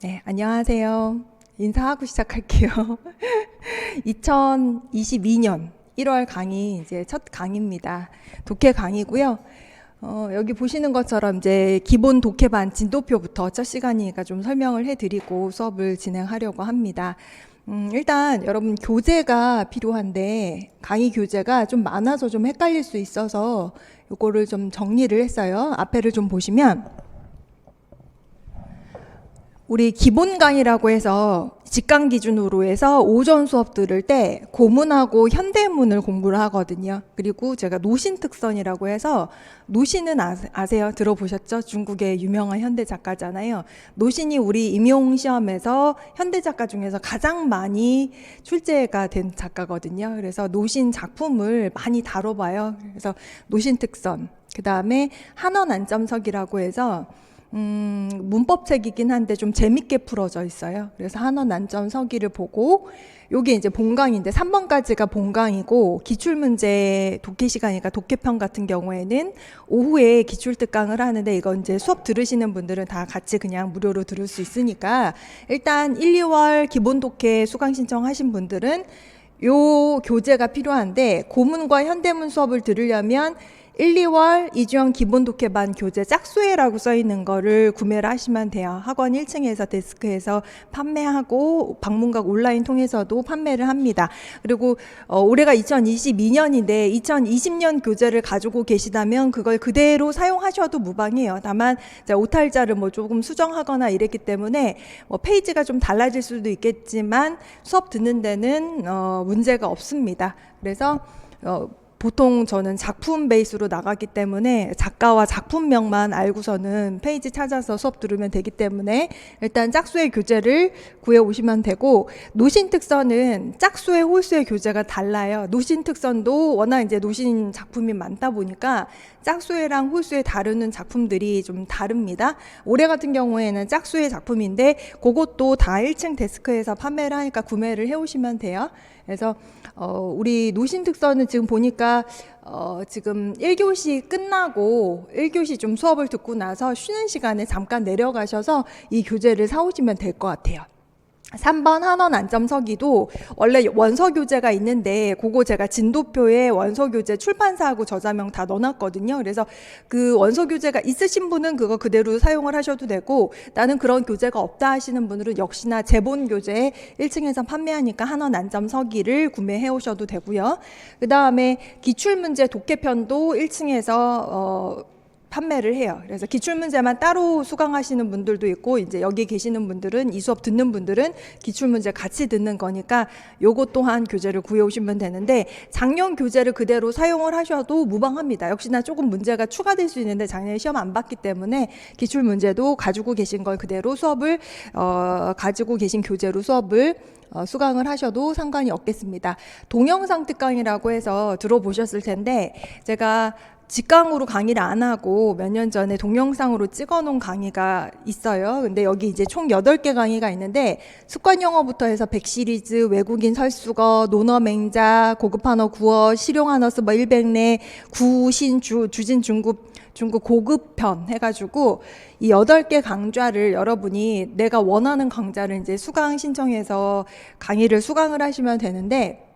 네, 안녕하세요. 인사하고 시작할게요. 2022년 1월 강의 이제 첫 강의입니다. 독해 강의고요. 여기 보시는 것처럼 이제 기본 독해반 진도표부터 첫 시간이니까 좀 설명을 해드리고 수업을 진행하려고 합니다. 일단 여러분 교재가 필요한데 강의 교재가 좀 많아서 좀 헷갈릴 수 있어서 이거를 좀 정리를 했어요. 앞에를 좀 보시면 우리 기본 강의라고 해서 직강 기준으로 해서 오전 수업 들을 때 고문하고 현대문을 공부를 하거든요. 그리고 제가 노신 특선이라고 해서 노신은 아세요? 들어보셨죠? 중국의 유명한 현대 작가잖아요. 노신이 우리 임용 시험에서 현대 작가 중에서 가장 많이 출제가 된 작가거든요. 그래서 노신 작품을 많이 다뤄봐요. 그래서 노신 특선. 그 다음에 한원 안점석이라고 해서 문법책이긴 한데 좀 재밌게 풀어져 있어요. 그래서 한원 난점 서기를 보고 요게 이제 본강인데 3번까지가 본강이고 기출문제 독해 시간이니까 독해편 같은 경우에는 오후에 기출특강을 하는데 이건 이제 수업 들으시는 분들은 다 같이 그냥 무료로 들을 수 있으니까 일단 1, 2월 기본 독해 수강 신청하신 분들은 요 교재가 필요한데 고문과 현대문 수업을 들으려면 1, 2월 이주영 기본 독해반 교재 짝수회라고 써 있는 거를 구매를 하시면 돼요. 학원 1층에서 데스크에서 판매하고 방문각 온라인 통해서도 판매를 합니다. 그리고 올해가 2022년인데 2020년 교재를 가지고 계시다면 그걸 그대로 사용하셔도 무방해요. 다만 오탈자를 뭐 조금 수정하거나 이랬기 때문에 뭐 페이지가 좀 달라질 수도 있겠지만 수업 듣는 데는 문제가 없습니다. 그래서 보통 저는 작품 베이스로 나가기 때문에 작가와 작품명만 알고서는 페이지 찾아서 수업 들으면 되기 때문에 일단 짝수의 교재를 구해 오시면 되고, 노신 특선은 짝수의 홀수의 교재가 달라요. 노신 특선도 워낙 이제 노신 작품이 많다 보니까 짝수회랑 홀수회 다루는 작품들이 좀 다릅니다. 올해 같은 경우에는 짝수회 작품인데 그것도 다 1층 데스크에서 판매를 하니까 구매를 해 오시면 돼요. 그래서 우리 노신 특선은 지금 보니까 지금 1교시 끝나고 1교시 좀 수업을 듣고 나서 쉬는 시간에 잠깐 내려가셔서 이 교재를 사오시면 될 것 같아요. 3번 한원 안점서기도 원래 원서 교재가 있는데 그거 제가 진도표에 원서 교재 출판사하고 저자명 다 넣어놨거든요. 그래서 그 원서 교재가 있으신 분은 그거 그대로 사용을 하셔도 되고, 나는 그런 교재가 없다 하시는 분들은 역시나 제본 교재 1층에서 판매하니까 한원 안점서기를 구매해 오셔도 되고요. 그 다음에 기출문제 독해편도 1층에서 판매를 해요. 그래서 기출문제만 따로 수강하시는 분들도 있고, 이제 여기 계시는 분들은 이 수업 듣는 분들은 기출문제 같이 듣는 거니까 요거 또한 교재를 구해 오시면 되는데, 작년 교재를 그대로 사용을 하셔도 무방합니다. 역시나 조금 문제가 추가될 수 있는데 작년에 시험 안 봤기 때문에 기출문제도 가지고 계신 걸 그대로 수업을 가지고 계신 교재로 수업을 수강을 하셔도 상관이 없겠습니다. 동영상 특강이라고 해서 들어보셨을 텐데, 제가 직강으로 강의를 안 하고 몇 년 전에 동영상으로 찍어놓은 강의가 있어요. 근데 여기 이제 총 8개 강의가 있는데, 습관영어부터 해서 100 시리즈, 외국인 설수거, 논어맹자, 고급한어 구어, 실용한어스 뭐 100내, 구신주, 주진 중급 고급편 해가지고 이 8개 강좌를 여러분이 내가 원하는 강좌를 이제 수강 신청해서 강의를 수강을 하시면 되는데,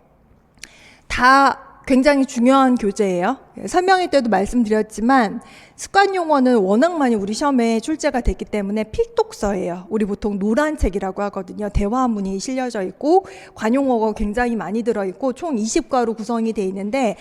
다 굉장히 중요한 교재예요. 설명회 때도 말씀드렸지만 습관 용어는 워낙 많이 우리 시험에 출제가 됐기 때문에 필독서예요. 우리 보통 노란 책이라고 하거든요. 대화문이 실려져 있고 관용어가 굉장히 많이 들어있고 총 20과로 구성이 돼 있는데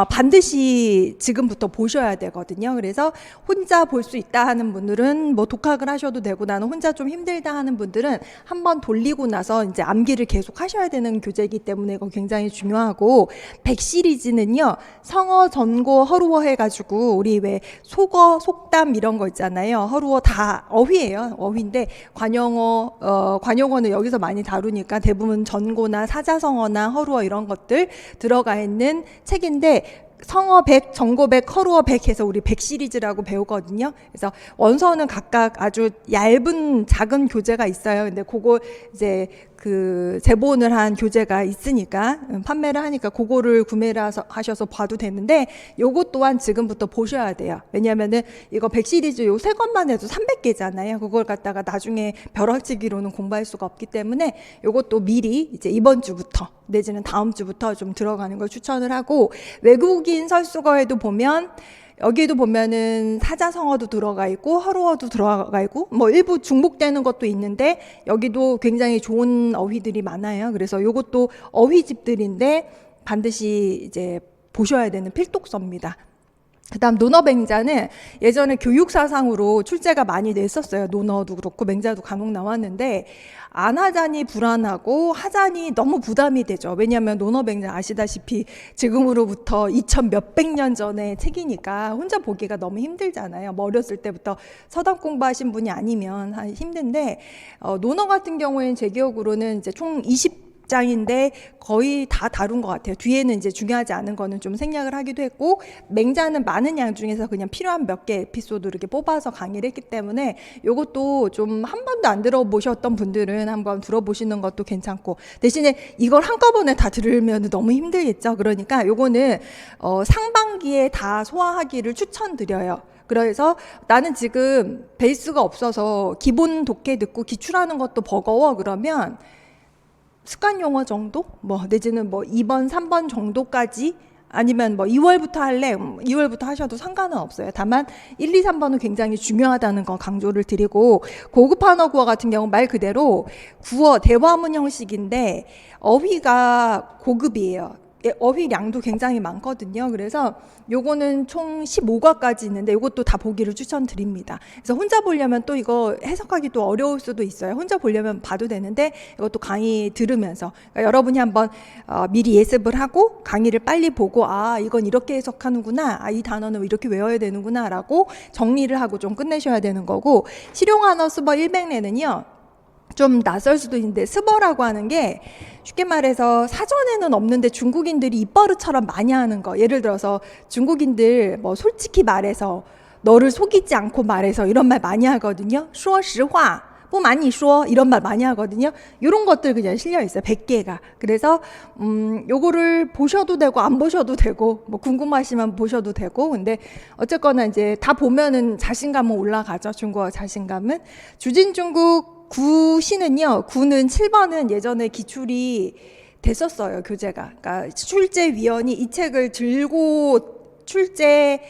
반드시 지금부터 보셔야 되거든요. 그래서 혼자 볼 수 있다 하는 분들은 뭐 독학을 하셔도 되고, 나는 혼자 좀 힘들다 하는 분들은 한번 돌리고 나서 이제 암기를 계속 하셔야 되는 교재이기 때문에 이거 굉장히 중요하고, 100 시리즈는요 성어, 전고, 허루어 해가지고 우리 왜 속어, 속담 이런 거 있잖아요. 허루어 다 어휘예요. 어휘인데 관용어는 여기서 많이 다루니까 대부분 전고나 사자성어나 허루어 이런 것들 들어가 있는 책인데, 성어 100, 정고 100, 허루어 100 해서 우리 100 시리즈라고 배우거든요. 그래서 원서는 각각 아주 얇은 작은 교재가 있어요. 근데 그거 이제 그 제본을 한 교재가 있으니까 판매를 하니까 그거를 구매를 하셔서 봐도 되는데 요거 또한 지금부터 보셔야 돼요. 왜냐면은 이거 100 시리즈 요 세 권만 해도 300개잖아요. 그걸 갖다가 나중에 벼락치기로는 공부할 수가 없기 때문에 요것도 미리 이제 이번 주부터 내지는 다음 주부터 좀 들어가는 걸 추천을 하고, 외국인 설수거에도 보면 여기에도 보면은 사자성어도 들어가 있고 허루어도 들어가 있고 뭐 일부 중복되는 것도 있는데 여기도 굉장히 좋은 어휘들이 많아요. 그래서 요것도 어휘집들인데 반드시 이제 보셔야 되는 필독서입니다. 그다음 논어맹자는 예전에 교육사상으로 출제가 많이 됐었어요. 논어도 그렇고 맹자도 간혹 나왔는데 안 하자니 불안하고 하자니 너무 부담이 되죠. 왜냐하면 논어맹자 아시다시피 지금으로부터 2000 몇백 년 전의 책이니까 혼자 보기가 너무 힘들잖아요. 뭐 어렸을 때부터 서당 공부하신 분이 아니면 힘든데 논어 같은 경우에는 제 기억으로는 이제 총 20장인데 거의 다 다룬 것 같아요. 뒤에는 이제 중요하지 않은 거는 좀 생략을 하기도 했고, 맹자는 많은 양 중에서 그냥 필요한 몇 개 에피소드 이렇게 뽑아서 강의를 했기 때문에 요것도 좀 한 번도 안 들어보셨던 분들은 한번 들어보시는 것도 괜찮고, 대신에 이걸 한꺼번에 다 들으면 너무 힘들겠죠. 그러니까 요거는 상반기에 다 소화하기를 추천드려요. 그래서 나는 지금 베이스가 없어서 기본 독해 듣고 기출하는 것도 버거워 그러면 습관 용어 정도? 뭐 내지는 뭐 2번, 3번 정도까지, 아니면 뭐 2월부터 할래? 2월부터 하셔도 상관은 없어요. 다만 1, 2, 3번은 굉장히 중요하다는 거 강조를 드리고, 고급 한어 구어 같은 경우 말 그대로 구어 대화문 형식인데 어휘가 고급이에요. 어휘량도 굉장히 많거든요. 그래서 요거는 총 15과까지 있는데 요것도 다 보기를 추천드립니다. 그래서 혼자 보려면 또 이거 해석하기 또 어려울 수도 있어요. 혼자 보려면 봐도 되는데 이것도 강의 들으면서, 그러니까 여러분이 한번 미리 예습을 하고 강의를 빨리 보고 아 이건 이렇게 해석하는구나, 아 이 단어는 이렇게 외워야 되는구나 라고 정리를 하고 좀 끝내셔야 되는 거고, 실용한어 스버 100내는요 좀 낯설 수도 있는데, 스버라고 하는 게 쉽게 말해서 사전에는 없는데 중국인들이 입버릇처럼 많이 하는 거, 예를 들어서 중국인들 뭐 솔직히 말해서, 너를 속이지 않고 말해서, 이런 말 많이 하거든요. 说实话不瞒你说, 이런 말 많이 하거든요. 이런 것들 그냥 실려 있어요. 100개가. 그래서 요거를 보셔도 되고 안 보셔도 되고 뭐 궁금하시면 보셔도 되고, 근데 어쨌거나 이제 다 보면은 자신감은 올라가죠. 중국어 자신감은. 주진중국 9시는요, 9는 7번은 예전에 기출이 됐었어요, 교재가. 그러니까 출제위원이 이 책을 들고 출제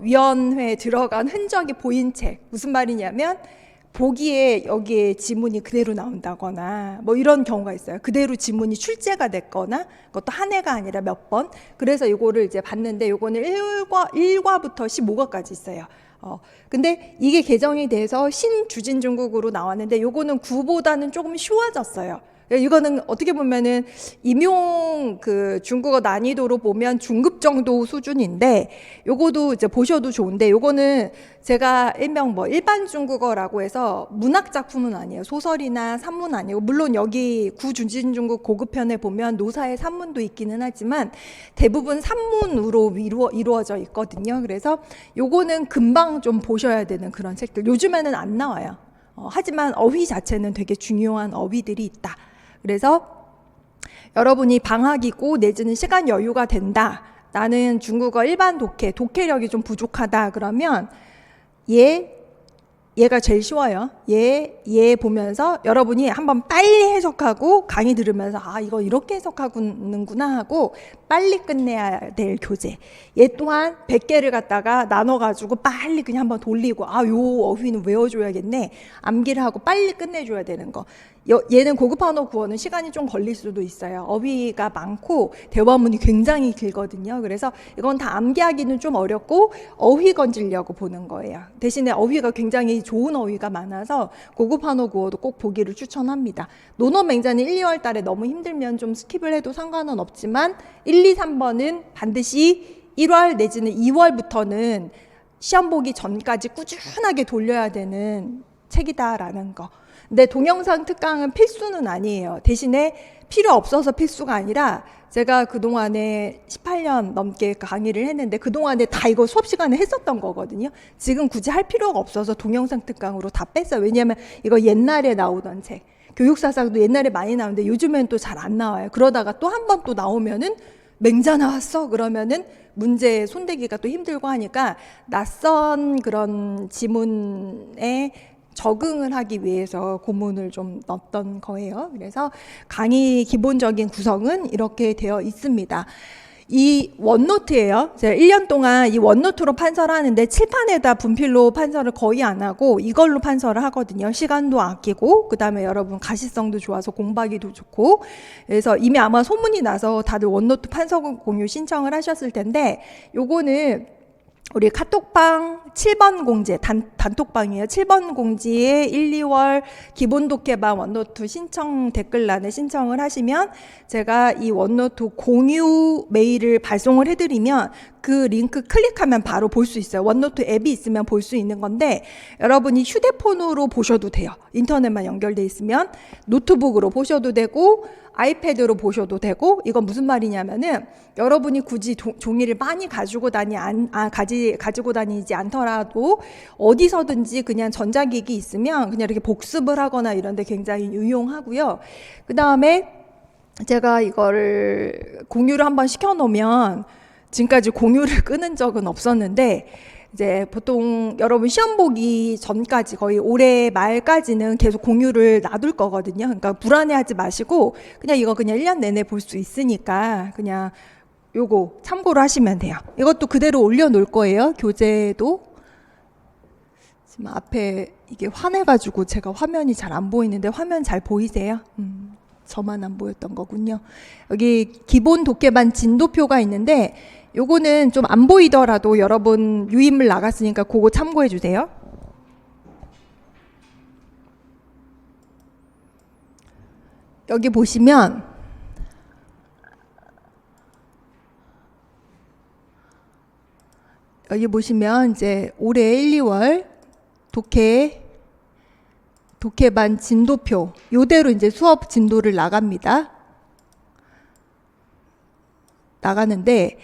위원회에 들어간 흔적이 보인 책. 무슨 말이냐면 보기에 여기에 지문이 그대로 나온다거나 뭐 이런 경우가 있어요. 그대로 지문이 출제가 됐거나, 그것도 한 해가 아니라 몇 번. 그래서 이거를 이제 봤는데 요거는 1과부터 15과까지 있어요. 근데 이게 개정이 돼서 신주진중국으로 나왔는데 요거는 9보다는 조금 쉬워졌어요. 이거는 어떻게 보면은 임용 그 중국어 난이도로 보면 중급 정도 수준인데, 요거도 이제 보셔도 좋은데, 요거는 제가 일명 뭐 일반 중국어라고 해서 문학 작품은 아니에요. 소설이나 산문 아니고, 물론 여기 구주진중국 고급편에 보면 노사의 산문도 있기는 하지만 대부분 산문으로 이루어져 있거든요. 그래서 요거는 금방 좀 보셔야 되는 그런 책들. 요즘에는 안 나와요. 하지만 어휘 자체는 되게 중요한 어휘들이 있다. 그래서 여러분이 방학이고 내지는 시간 여유가 된다, 나는 중국어 일반 독해력이 좀 부족하다 그러면 얘가 제일 쉬워요. 얘 보면서 여러분이 한번 빨리 해석하고 강의 들으면서 아 이거 이렇게 해석하는구나 하고 빨리 끝내야 될 교재. 얘 또한 100개를 갖다가 나눠가지고 빨리 그냥 한번 돌리고 아 요 어휘는 외워줘야겠네, 암기를 하고 빨리 끝내줘야 되는 거. 얘는 고급 한어 구어는 시간이 좀 걸릴 수도 있어요. 어휘가 많고 대화문이 굉장히 길거든요. 그래서 이건 다 암기하기는 좀 어렵고 어휘 건지려고 보는 거예요. 대신에 어휘가 굉장히 좋은 어휘가 많아서 고급 한어 구어도 꼭 보기를 추천합니다. 논어맹자는 1, 2월 달에 너무 힘들면 좀 스킵을 해도 상관은 없지만 1, 2, 3번은 반드시 1월 내지는 2월부터는 시험 보기 전까지 꾸준하게 돌려야 되는 책이다라는 거. 근데 동영상 특강은 필수는 아니에요. 대신에 필요 없어서 필수가 아니라 제가 그동안에 18년 넘게 강의를 했는데 그동안에 다 이거 수업 시간에 했었던 거거든요. 지금 굳이 할 필요가 없어서 동영상 특강으로 다 뺐어요. 왜냐하면 이거 옛날에 나오던 책. 교육사상도 옛날에 많이 나오는데 요즘엔 또 잘 안 나와요. 그러다가 또 한 번 또 나오면은 맹자 나왔어 그러면은 문제에 손대기가 또 힘들고 하니까 낯선 그런 지문에 적응을 하기 위해서 고문을 좀 넣었던 거예요. 그래서 강의 기본적인 구성은 이렇게 되어 있습니다. 이 원노트예요. 제가 1년 동안 이 원노트로 판서를 하는데 칠판에다 분필로 판서를 거의 안 하고 이걸로 판서를 하거든요. 시간도 아끼고 그다음에 여러분 가시성도 좋아서 공부하기도 좋고 그래서 이미 아마 소문이 나서 다들 원노트 판서 공유 신청을 하셨을 텐데 요거는 우리 카톡방 7번 공지, 단톡방이에요. 7번 공지에 1, 2월 기본 독해반 원노트 신청 댓글란에 신청을 하시면 제가 이 원노트 공유 메일을 발송을 해드리면 그 링크 클릭하면 바로 볼 수 있어요. 원노트 앱이 있으면 볼 수 있는 건데 여러분이 휴대폰으로 보셔도 돼요. 인터넷만 연결돼 있으면 노트북으로 보셔도 되고 아이패드로 보셔도 되고 이건 무슨 말이냐면은 여러분이 굳이 종이를 많이 가지고 다니지 않더라도 어디서든지 그냥 전자기기 있으면 그냥 이렇게 복습을 하거나 이런 데 굉장히 유용하고요. 그 다음에 제가 이거를 공유를 한번 시켜놓으면 지금까지 공유를 끊은 적은 없었는데 이제 보통 여러분 시험 보기 전까지 거의 올해 말까지는 계속 공유를 놔둘 거거든요. 그러니까 불안해하지 마시고 그냥 이거 그냥 1년 내내 볼 수 있으니까 그냥 요거 참고로 하시면 돼요. 이것도 그대로 올려놓을 거예요. 교재도. 지금 앞에 이게 환해가지고 제가 화면이 잘 안 보이는데 화면 잘 보이세요? 저만 안 보였던 거군요. 여기 기본 독해반 진도표가 있는데 요거는 좀 안 보이더라도 여러분 유인물 나갔으니까 그거 참고해 주세요. 여기 보시면 이제 올해 1, 2월 독해반 진도표 요대로 이제 수업 진도를 나가는데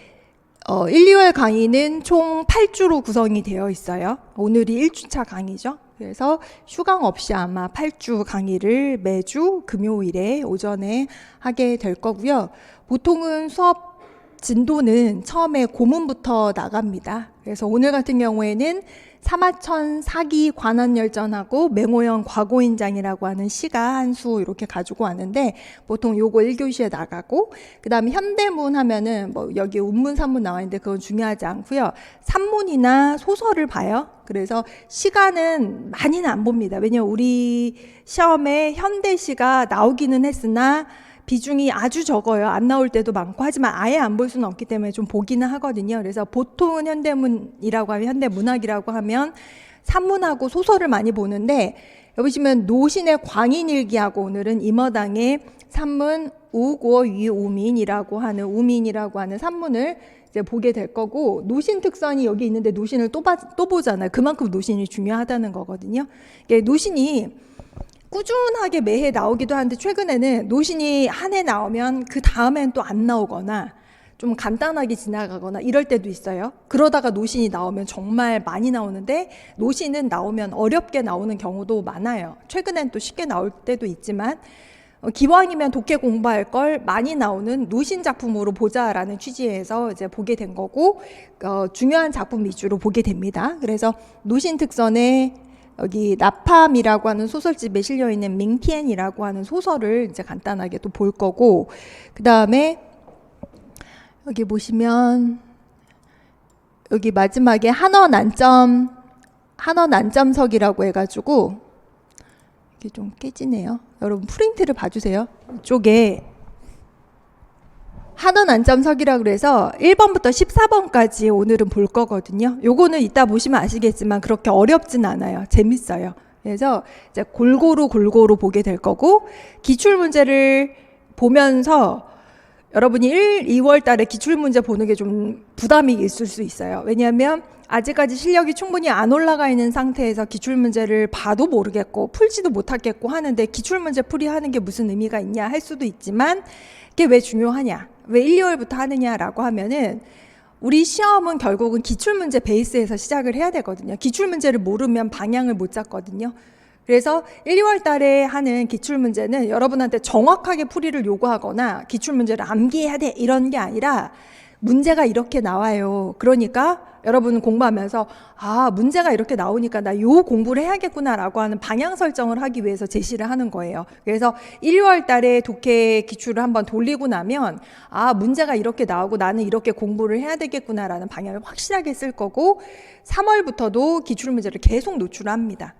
1, 2월 강의는 총 8주로 구성이 되어 있어요. 오늘이 1주차 강의죠. 그래서 휴강 없이 아마 8주 강의를 매주 금요일에 오전에 하게 될 거고요. 보통은 수업 진도는 처음에 고문부터 나갑니다. 그래서 오늘 같은 경우에는 사마천 사기 관원열전하고 맹호영 과거인장이라고 하는 시가 한 수 이렇게 가지고 왔는데 보통 요거 1교시에 나가고 그 다음에 현대문 하면은 뭐 여기 운문 산문 나와 있는데 그건 중요하지 않고요. 산문이나 소설을 봐요. 그래서 시가는 많이는 안 봅니다. 왜냐면 우리 시험에 현대시가 나오기는 했으나 비중이 아주 적어요. 안 나올 때도 많고 하지만 아예 안 볼 수는 없기 때문에 좀 보기는 하거든요. 그래서 보통은 현대문이라고 하면 현대문학이라고 하면 산문하고 소설을 많이 보는데 여기 보시면 노신의 광인일기하고 오늘은 임어당의 산문 우고위우민이라고 하는 산문을 이제 보게 될 거고 노신 특선이 여기 있는데 노신을 또 보잖아요. 그만큼 노신이 중요하다는 거거든요. 노신이 꾸준하게 매해 나오기도 하는데 최근에는 노신이 한 해 나오면 그 다음엔 또 안 나오거나 좀 간단하게 지나가거나 이럴 때도 있어요. 그러다가 노신이 나오면 정말 많이 나오는데 노신은 나오면 어렵게 나오는 경우도 많아요. 최근엔 또 쉽게 나올 때도 있지만 기왕이면 독해 공부할 걸 많이 나오는 노신 작품으로 보자라는 취지에서 이제 보게 된 거고 중요한 작품 위주로 보게 됩니다. 그래서 노신 특선에 여기 나팜이라고 하는 소설집에 실려있는 밍티엔이라고 하는 소설을 이제 간단하게 또 볼 거고 그 다음에 여기 보시면 여기 마지막에 한어 난점석이라고 해가지고 이게 좀 깨지네요. 여러분 프린트를 봐주세요. 이쪽에 한원 안점석이라고 그래서 1번부터 14번까지 오늘은 볼 거거든요. 요거는 이따 보시면 아시겠지만 그렇게 어렵진 않아요. 재밌어요. 그래서 이제 골고루 보게 될 거고 기출문제를 보면서 여러분이 2월 달에 기출문제 보는 게 좀 부담이 있을 수 있어요. 왜냐하면 아직까지 실력이 충분히 안 올라가 있는 상태에서 기출문제를 봐도 모르겠고 풀지도 못하겠고 하는데 기출문제 풀이하는 게 무슨 의미가 있냐 할 수도 있지만 그게 왜 중요하냐, 왜 1, 2월부터 하느냐라고 하면은 우리 시험은 결국은 기출문제 베이스에서 시작을 해야 되거든요. 기출문제를 모르면 방향을 못 잡거든요. 그래서 1, 2월 달에 하는 기출문제는 여러분한테 정확하게 풀이를 요구하거나 기출문제를 암기해야 돼 이런 게 아니라 문제가 이렇게 나와요. 그러니까 여러분 공부하면서 아, 문제가 이렇게 나오니까 나 요 공부를 해야겠구나 라고 하는 방향 설정을 하기 위해서 제시를 하는 거예요. 그래서 1, 2월 달에 독해 기출을 한번 돌리고 나면 아, 문제가 이렇게 나오고 나는 이렇게 공부를 해야 되겠구나 라는 방향을 확실하게 쓸 거고 3월부터도 기출문제를 계속 노출합니다.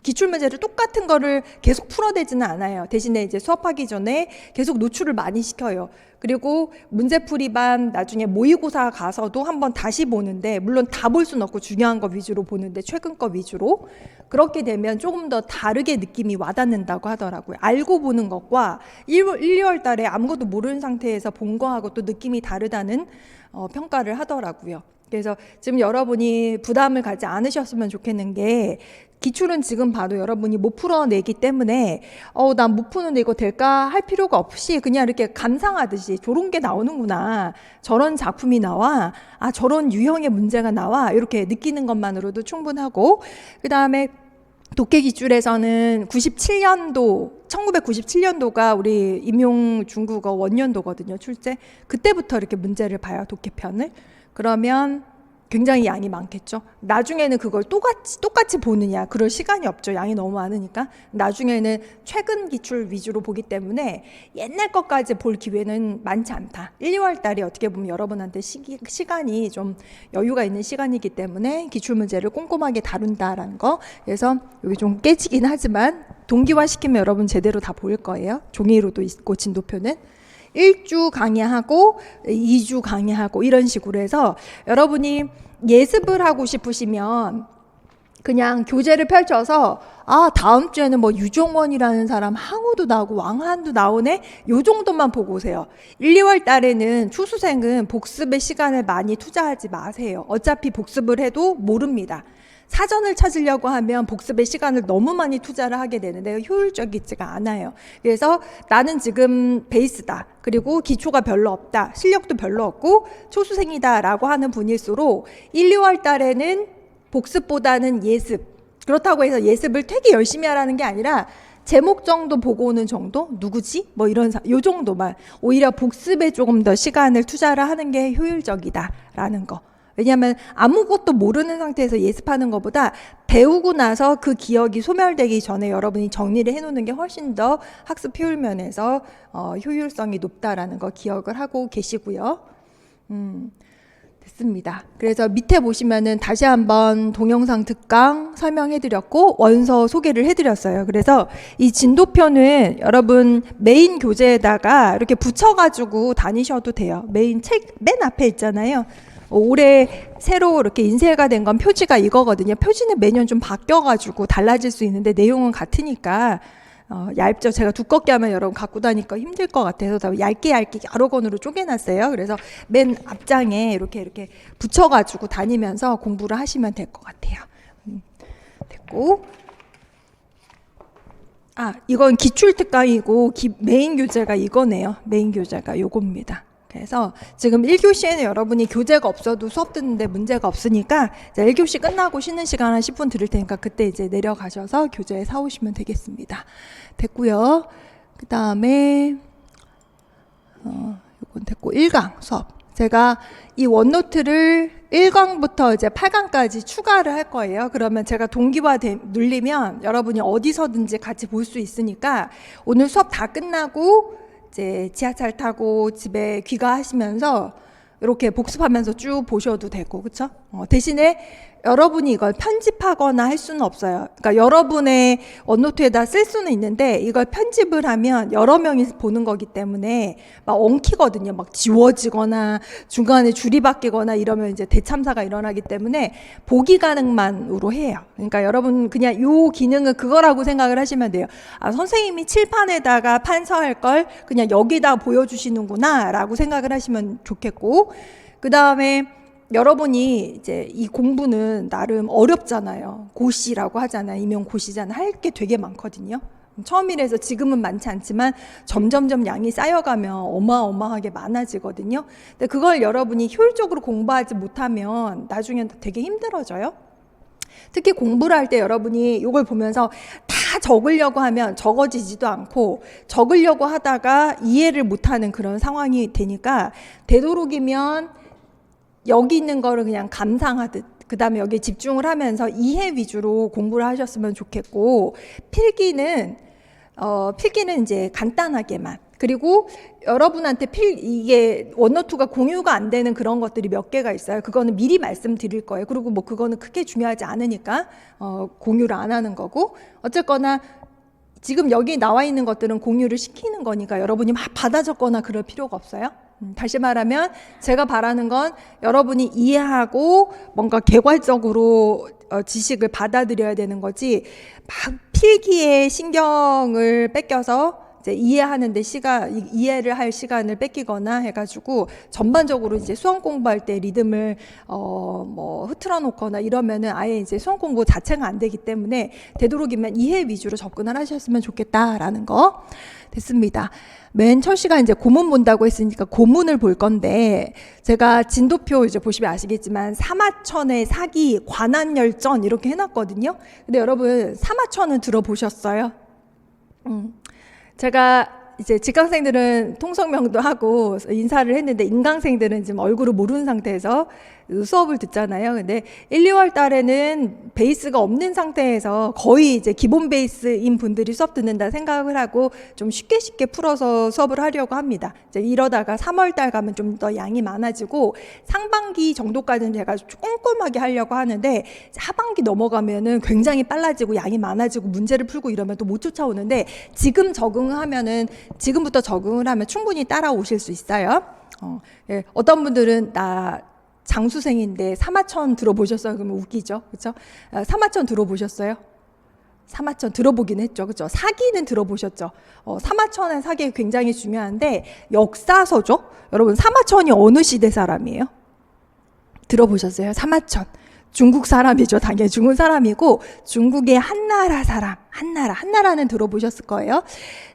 기출문제를 똑같은 거를 계속 풀어대지는 않아요. 대신에 이제 수업하기 전에 계속 노출을 많이 시켜요. 그리고 문제풀이반 나중에 모의고사 가서도 한번 다시 보는데 물론 다 볼 수는 없고 중요한 거 위주로 보는데 최근 거 위주로 그렇게 되면 조금 더 다르게 느낌이 와닿는다고 하더라고요. 알고 보는 것과 1, 2월 달에 아무것도 모르는 상태에서 본 거하고 또 느낌이 다르다는 평가를 하더라고요. 그래서 지금 여러분이 부담을 갖지 않으셨으면 좋겠는 게 기출은 지금 봐도 여러분이 못 풀어내기 때문에 난 못 푸는데 이거 될까 할 필요가 없이 그냥 이렇게 감상하듯이 저런 게 나오는구나, 저런 작품이 나와, 아 저런 유형의 문제가 나와 이렇게 느끼는 것만으로도 충분하고 그 다음에 독해 기출에서는 1997년도가 우리 임용 중국어 원년도거든요. 출제 그때부터 이렇게 문제를 봐요. 독해편을. 그러면 굉장히 양이 많겠죠. 나중에는 그걸 똑같이 보느냐, 그럴 시간이 없죠. 양이 너무 많으니까. 나중에는 최근 기출 위주로 보기 때문에 옛날 것까지 볼 기회는 많지 않다. 1, 2월 달이 어떻게 보면 여러분한테 시간이 좀 여유가 있는 시간이기 때문에 기출문제를 꼼꼼하게 다룬다라는 거. 그래서 여기 좀 깨지긴 하지만 동기화시키면 여러분 제대로 다 보일 거예요. 종이로도 있고 진도표는. 1주 강의하고 2주 강의하고 이런 식으로 해서 여러분이 예습을 하고 싶으시면 그냥 교재를 펼쳐서 아 다음 주에는 뭐 유종원이라는 사람 항우도 나오고 왕한도 나오네 요 정도만 보고 오세요. 1, 2월 달에는 추수생은 복습의 시간을 많이 투자하지 마세요. 어차피 복습을 해도 모릅니다. 사전을 찾으려고 하면 복습의 시간을 너무 많이 투자를 하게 되는데 효율적이지가 않아요. 그래서 나는 지금 베이스다. 그리고 기초가 별로 없다. 실력도 별로 없고 초수생이다 라고 하는 분일수록 1, 2월 달에는 복습보다는 예습. 그렇다고 해서 예습을 되게 열심히 하라는 게 아니라 제목 정도 보고 오는 정도? 누구지? 뭐 이런 요 정도만. 오히려 복습에 조금 더 시간을 투자를 하는 게 효율적이다라는 거. 왜냐하면 아무것도 모르는 상태에서 예습하는 것보다 배우고 나서 그 기억이 소멸되기 전에 여러분이 정리를 해놓는 게 훨씬 더 학습 효율 면에서 효율성이 높다라는 거 기억을 하고 계시고요. 됐습니다. 그래서 밑에 보시면은 다시 한번 동영상 특강 설명해드렸고 원서 소개를 해드렸어요. 그래서 이 진도표는 여러분 메인 교재에다가 이렇게 붙여가지고 다니셔도 돼요. 메인 책 맨 앞에 있잖아요. 올해 새로 이렇게 인쇄가 된 건 표지가 이거거든요. 표지는 매년 좀 바뀌어가지고 달라질 수 있는데 내용은 같으니까 얇죠. 제가 두껍게 하면 여러분 갖고 다니까 힘들 것 같아서 다 얇게 여러 권으로 쪼개놨어요. 그래서 맨 앞장에 이렇게 붙여가지고 다니면서 공부를 하시면 될 것 같아요. 됐고, 이건 기출 특강이고 메인 교재가 이거네요. 메인 교재가 요겁니다. 그래서 지금 1교시에는 여러분이 교재가 없어도 수업 듣는데 문제가 없으니까 1교시 끝나고 쉬는 시간 한 10분 들을 테니까 그때 이제 내려가셔서 교재 사오시면 되겠습니다. 됐고요. 그 다음에 이건 됐고 1강 수업. 제가 이 원노트를 1강부터 이제 8강까지 추가를 할 거예요. 그러면 제가 동기화 눌리면 여러분이 어디서든지 같이 볼 수 있으니까 오늘 수업 다 끝나고 이제 지하철 타고 집에 귀가하시면서 이렇게 복습하면서 쭉 보셔도 되고, 그쵸? 대신에 여러분이 이걸 편집하거나 할 수는 없어요. 그러니까 여러분의 원노트에다 쓸 수는 있는데 이걸 편집을 하면 여러 명이 보는 거기 때문에 막 엉키거든요. 막 지워지거나 중간에 줄이 바뀌거나 이러면 이제 대참사가 일어나기 때문에 보기 가능만으로 해요. 그러니까 여러분 그냥 요 기능은 그거라고 생각을 하시면 돼요. 아, 선생님이 칠판에다가 판서할 걸 그냥 여기다 보여주시는구나 라고 생각을 하시면 좋겠고, 그 다음에 여러분이 이제 이 공부는 나름 어렵잖아요. 고시라고 하잖아요. 임용 고시잖아요. 할 게 되게 많거든요. 처음이라서 지금은 많지 않지만 점점점 양이 쌓여가면 어마어마하게 많아지거든요. 근데 그걸 여러분이 효율적으로 공부하지 못하면 나중에 되게 힘들어져요. 특히 공부를 할 때 여러분이 이걸 보면서 다 적으려고 하면 적어지지도 않고, 적으려고 하다가 이해를 못하는 그런 상황이 되니까 되도록이면 여기 있는 거를 그냥 감상하듯, 그 다음에 여기 집중을 하면서 이해 위주로 공부를 하셨으면 좋겠고, 필기는 이제 간단하게만, 그리고 여러분한테 이게 원노트가 공유가 안 되는 그런 것들이 몇 개가 있어요. 그거는 미리 말씀드릴 거예요. 그리고 뭐 그거는 크게 중요하지 않으니까 공유를 안 하는 거고, 어쨌거나 지금 여기 나와 있는 것들은 공유를 시키는 거니까 여러분이 막 받아 적거나 그럴 필요가 없어요. 다시 말하면 제가 바라는 건 여러분이 이해하고 뭔가 개괄적으로 지식을 받아들여야 되는 거지, 막 필기에 신경을 뺏겨서 이제 이해를 할 시간을 뺏기거나 해가지고 전반적으로 이제 수험 공부할 때 리듬을 뭐 흐트러 놓거나 이러면은 아예 이제 수험 공부 자체가 안 되기 때문에 되도록이면 이해 위주로 접근을 하셨으면 좋겠다라는 거 됐습니다. 맨 첫 시간 이제 고문 본다고 했으니까 고문을 볼 건데, 제가 진도표 이제 보시면 아시겠지만 사마천의 사기, 관한열전 이렇게 해놨거든요. 근데 여러분 사마천은 들어보셨어요? 제가 이제 직강생들은 통성명도 하고 인사를 했는데 인강생들은 지금 얼굴을 모르는 상태에서 수업을 듣잖아요. 근데 1, 2월 달에는 베이스가 없는 상태에서 거의 이제 기본 베이스인 분들이 수업 듣는다 생각을 하고 좀 쉽게 풀어서 수업을 하려고 합니다. 이제 이러다가 3월 달 가면 좀 더 양이 많아지고 상반기 정도까지는 제가 꼼꼼하게 하려고 하는데, 하반기 넘어가면은 굉장히 빨라지고 양이 많아지고 문제를 풀고 이러면 또 못 쫓아오는데, 지금부터 적응을 하면 충분히 따라오실 수 있어요. 예, 어떤 분들은 나 장수생인데 사마천 들어보셨어요? 그러면 웃기죠, 그렇죠? 사마천 들어보셨어요? 사마천 들어보긴 했죠, 그렇죠? 사기는 들어보셨죠? 사마천의 사기 굉장히 중요한데 역사서죠. 여러분 사마천이 어느 시대 사람이에요? 들어보셨어요? 사마천 중국 사람이죠. 당연히 중국 사람이고 중국의 한나라 사람, 한나라는 들어보셨을 거예요.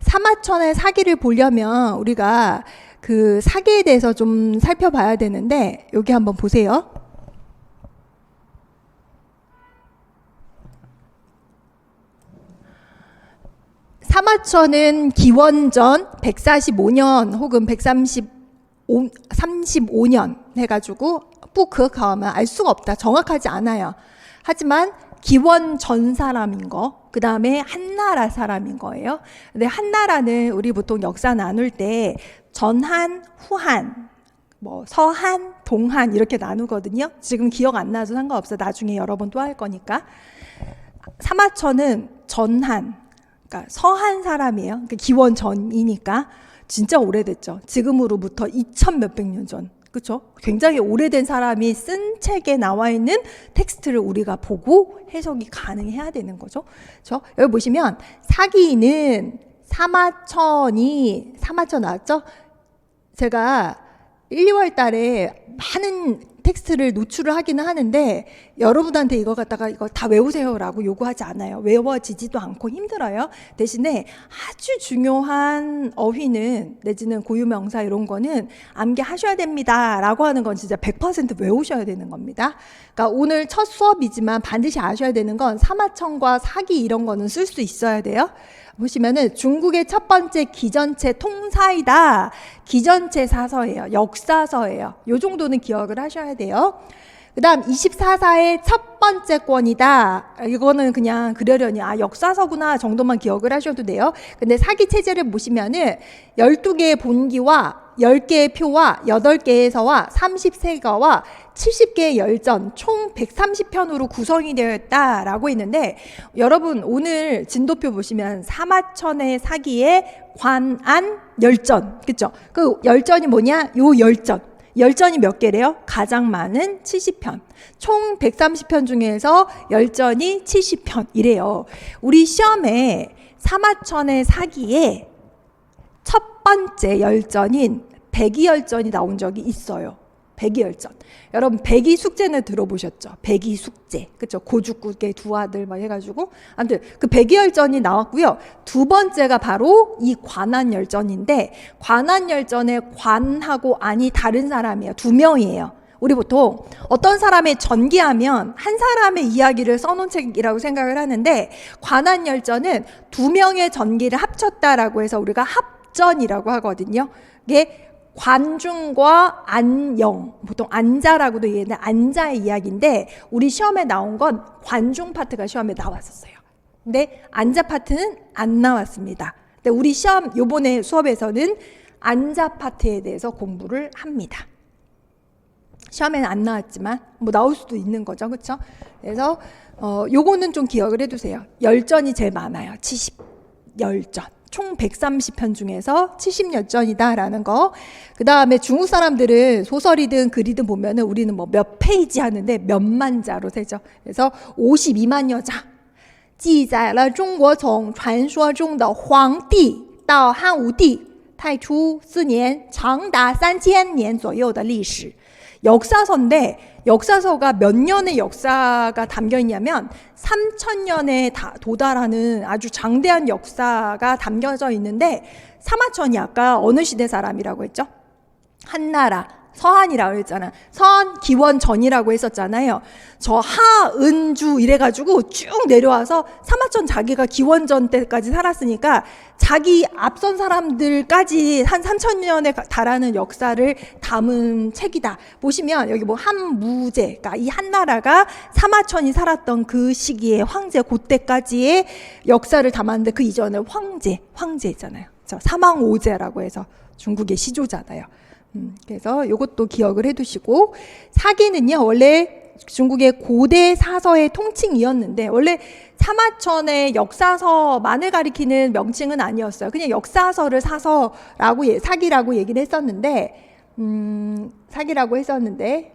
사마천의 사기를 보려면 우리가 그 사기에 대해서 좀 살펴봐야 되는데, 여기 한번 보세요. 사마천은 기원전 145년 혹은 135년 해가지고 뿌크가면 알 수가 없다. 정확하지 않아요. 하지만 기원전 사람인 거, 그 다음에 한나라 사람인 거예요. 근데 한나라는 우리 보통 역사 나눌 때 전한, 후한, 뭐 서한, 동한 이렇게 나누거든요. 지금 기억 안 나도 상관없어. 나중에 여러 번 또 할 거니까. 사마천은 전한, 그러니까 서한 사람이에요. 그러니까 기원전이니까 진짜 오래됐죠. 지금으로부터 2000 몇백 년 전. 그렇죠? 굉장히 오래된 사람이 쓴 책에 나와 있는 텍스트를 우리가 보고 해석이 가능해야 되는 거죠. 그렇죠? 여기 보시면 사기는 사마천 나왔죠? 제가 1, 2월 달에 많은 텍스트를 노출을 하기는 하는데 여러분한테 이거 갖다가 이거 다 외우세요라고 요구하지 않아요. 외워지지도 않고 힘들어요. 대신에 아주 중요한 어휘는 내지는 고유명사 이런 거는 암기하셔야 됩니다라고 하는 건 진짜 100% 외우셔야 되는 겁니다. 그러니까 오늘 첫 수업이지만 반드시 아셔야 되는 건 사마천과 사기 이런 거는 쓸 수 있어야 돼요. 보시면은 중국의 첫 번째 기전체 통사이다. 기전체 사서예요. 역사서예요. 요 정도는 기억을 하셔야 돼요. 그다음 24사의 첫 번째 권이다. 이거는 그냥 그러려니 역사서구나 정도만 기억을 하셔도 돼요. 근데 사기 체제를 보시면은 12개의 본기와 10개의 표와 8개의 서와 30세가와 70개의 열전 총 130편으로 구성이 되어 있다라고 했는데, 여러분 오늘 진도표 보시면 사마천의 사기의 관안 열전, 그쵸? 그 열전이 뭐냐? 요 열전이 몇 개래요? 가장 많은 70편. 총 130편 중에서 열전이 70편이래요. 우리 시험에 사마천의 사기에 첫 번째 열전인 백이열전이 나온 적이 있어요. 백이열전. 여러분 백이 숙제는 들어보셨죠? 백이 숙제. 그쵸? 고죽국의 두 아들 막 해가지고. 아무튼 그 백이열전이 나왔고요. 두 번째가 바로 이 관안열전인데, 관안열전의 관하고 안이 다른 사람이에요. 두 명이에요. 우리 보통 어떤 사람의 전기하면 한 사람의 이야기를 써놓은 책이라고 생각을 하는데, 관안열전은 두 명의 전기를 합쳤다라고 해서 우리가 합전이라고 하거든요. 이게 관중과 안영, 보통 안자라고도 얘기하는데 안자의 이야기인데, 우리 시험에 나온 건 관중 파트가 시험에 나왔었어요. 근데 안자 파트는 안 나왔습니다. 근데 우리 시험 요번에 수업에서는 안자 파트에 대해서 공부를 합니다. 시험에는 안 나왔지만 뭐 나올 수도 있는 거죠, 그렇죠? 그래서 요거는 좀 기억을 해두세요. 열전이 제일 많아요. 70열전. 총 130편 중에서 70열전이다라는 거. 그 다음에 중국 사람들은 소설이든 글이든 보면은 우리는 뭐 몇 페이지 하는데 몇만 자로 세죠. 그래서 52만여 자. 记载了中国从传说中的黄帝到汉武帝太初4年长达3000年左右的历史。 역사서인데, 역사서가 몇 년의 역사가 담겨 있냐면 3000년에 도달하는 아주 장대한 역사가 담겨져 있는데, 사마천이 아까 어느 시대 사람이라고 했죠? 한나라, 서한이라고 했잖아. 서한 기원전이라고 했었잖아요. 저 하은주 이래가지고 쭉 내려와서 사마천 자기가 기원전 때까지 살았으니까 자기 앞선 사람들까지 한 3000년에 달하는 역사를 담은 책이다. 보시면 여기 뭐 한무제, 그러니까 이 한나라가 사마천이 살았던 그 시기에 황제 그때까지의 역사를 담았는데, 그 이전에 황제 있잖아요. 사망오제라고 해서 중국의 시조잖아요. 그래서 이것도 기억을 해두시고, 사기는요 원래 중국의 고대 사서의 통칭이었는데, 원래 사마천의 역사서만을 가리키는 명칭은 아니었어요. 그냥 역사서를 사서라고 사기라고 얘기를 했었는데, 사기라고 했었는데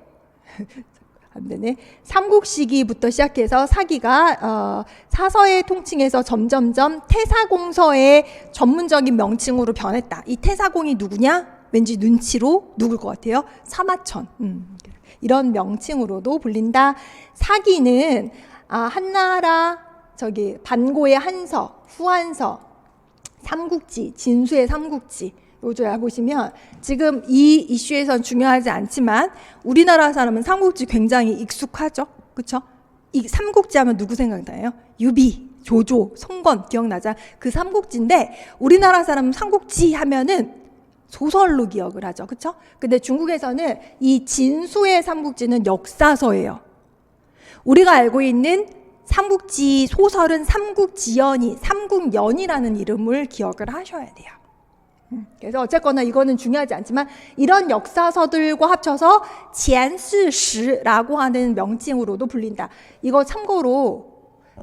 안 되네. 삼국시기부터 시작해서 사기가 사서의 통칭에서 점점점 태사공서의 전문적인 명칭으로 변했다. 이 태사공이 누구냐? 왠지 눈치로 누굴 것 같아요? 사마천. 이런 명칭으로도 불린다. 사기는 한나라 반고의 한서, 후한서, 삼국지, 진수의 삼국지, 요즘 보시면 지금 이 이슈에선 중요하지 않지만 우리나라 사람은 삼국지 굉장히 익숙하죠, 그렇죠? 이 삼국지 하면 누구 생각나요? 유비, 조조, 송건 기억나자? 그 삼국지인데 우리나라 사람은 삼국지 하면은 소설로 기억을 하죠, 그렇죠? 근데 중국에서는 이 진수의 삼국지는 역사서예요. 우리가 알고 있는 삼국지 소설은 삼국연이라는 이름을 기억을 하셔야 돼요. 그래서 어쨌거나 이거는 중요하지 않지만 이런 역사서들과 합쳐서 前世史라고 하는 명칭으로도 불린다. 이거 참고로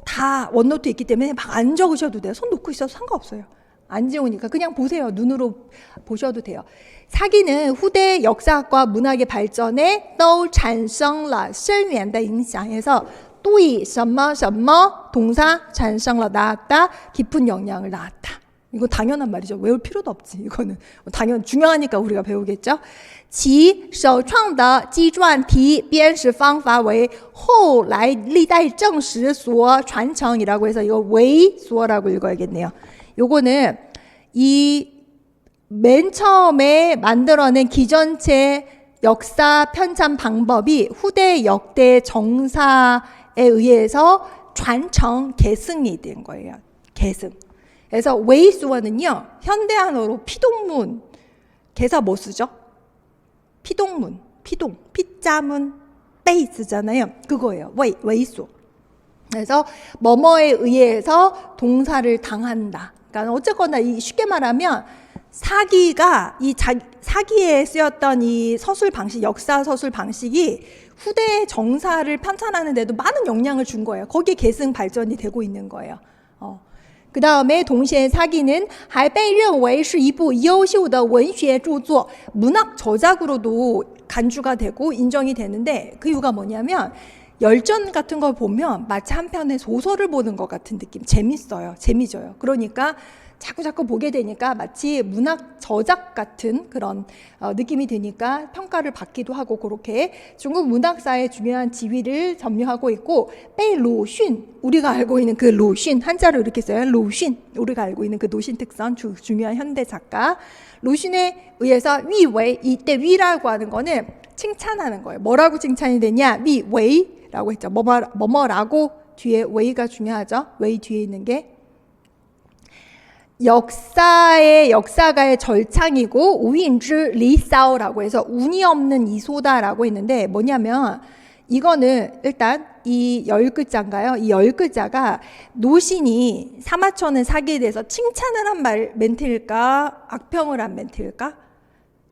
다 원노트 있기 때문에 막 안 적으셔도 돼요. 손 놓고 있어도 상관없어요. 안 지우니까 그냥 보세요. 눈으로 보셔도 돼요. 사기는 후대 역사학과 문학의 발전에 都产生了深远的影响해서 对什么什么 동사 产生了 낳았다, 깊은 영향을 낳았다. 이거 당연한 말이죠. 외울 필요도 없지. 이거는 중요하니까 우리가 배우겠죠. 其首创的纪传体编史方法为后来历代正史所传承이라고 해서 이거 웨이소라고 읽어야겠네요. 요거는 이 맨 처음에 만들어낸 기전체 역사 편찬 방법이 후대 역대 정사에 의해서传承 계승이 된 거예요. 계승. 그래서 웨이수어는요 현대한어로 피동문, 개사 뭐 쓰죠? 피동문, 피자문, 베이스잖아요. 그거예요. 웨이소. 그래서 뭐뭐에 의해서 동사를 당한다. 그러니까 어쨌거나 쉽게 말하면 사기에 쓰였던 이 서술 방식, 역사 서술 방식이 후대의 정사를 편찬하는 데도 많은 영향을 준 거예요. 거기에 계승 발전이 되고 있는 거예요. 그 다음에 동시에 사기는 还被认为是一部优秀的文学著作 문학 저작으로도 간주가 되고 인정이 되는데 그 이유가 뭐냐면 열전 같은 걸 보면 마치 한 편의 소설을 보는 것 같은 느낌. 재밌어요. 재미져요. 그러니까 자꾸 보게 되니까 마치 문학 저작 같은 그런 느낌이 드니까 평가를 받기도 하고 그렇게 중국 문학사의 중요한 지위를 점유하고 있고 베이루슌 우리가 알고 있는 그 루슌 한자로 이렇게 써요. 루슌 우리가 알고 있는 그 노신 특선 중요한 현대 작가 루슌에 의해서 위웨이 이때 위라고 하는 거는 칭찬하는 거예요. 뭐라고 칭찬이 되냐? 위웨이라고 했죠. 뭐뭐라고 뒤에 웨이가 중요하죠. 웨이 뒤에 있는 게 역사가의 절창이고 우인즈 리사오라고 해서 운이 없는 이소다라고 했는데 뭐냐면 이거는 일단 이 10글자인가요? 이 10글자가 노신이 사마천의 사기에 대해서 칭찬을 한 멘트일까? 악평을 한 멘트일까?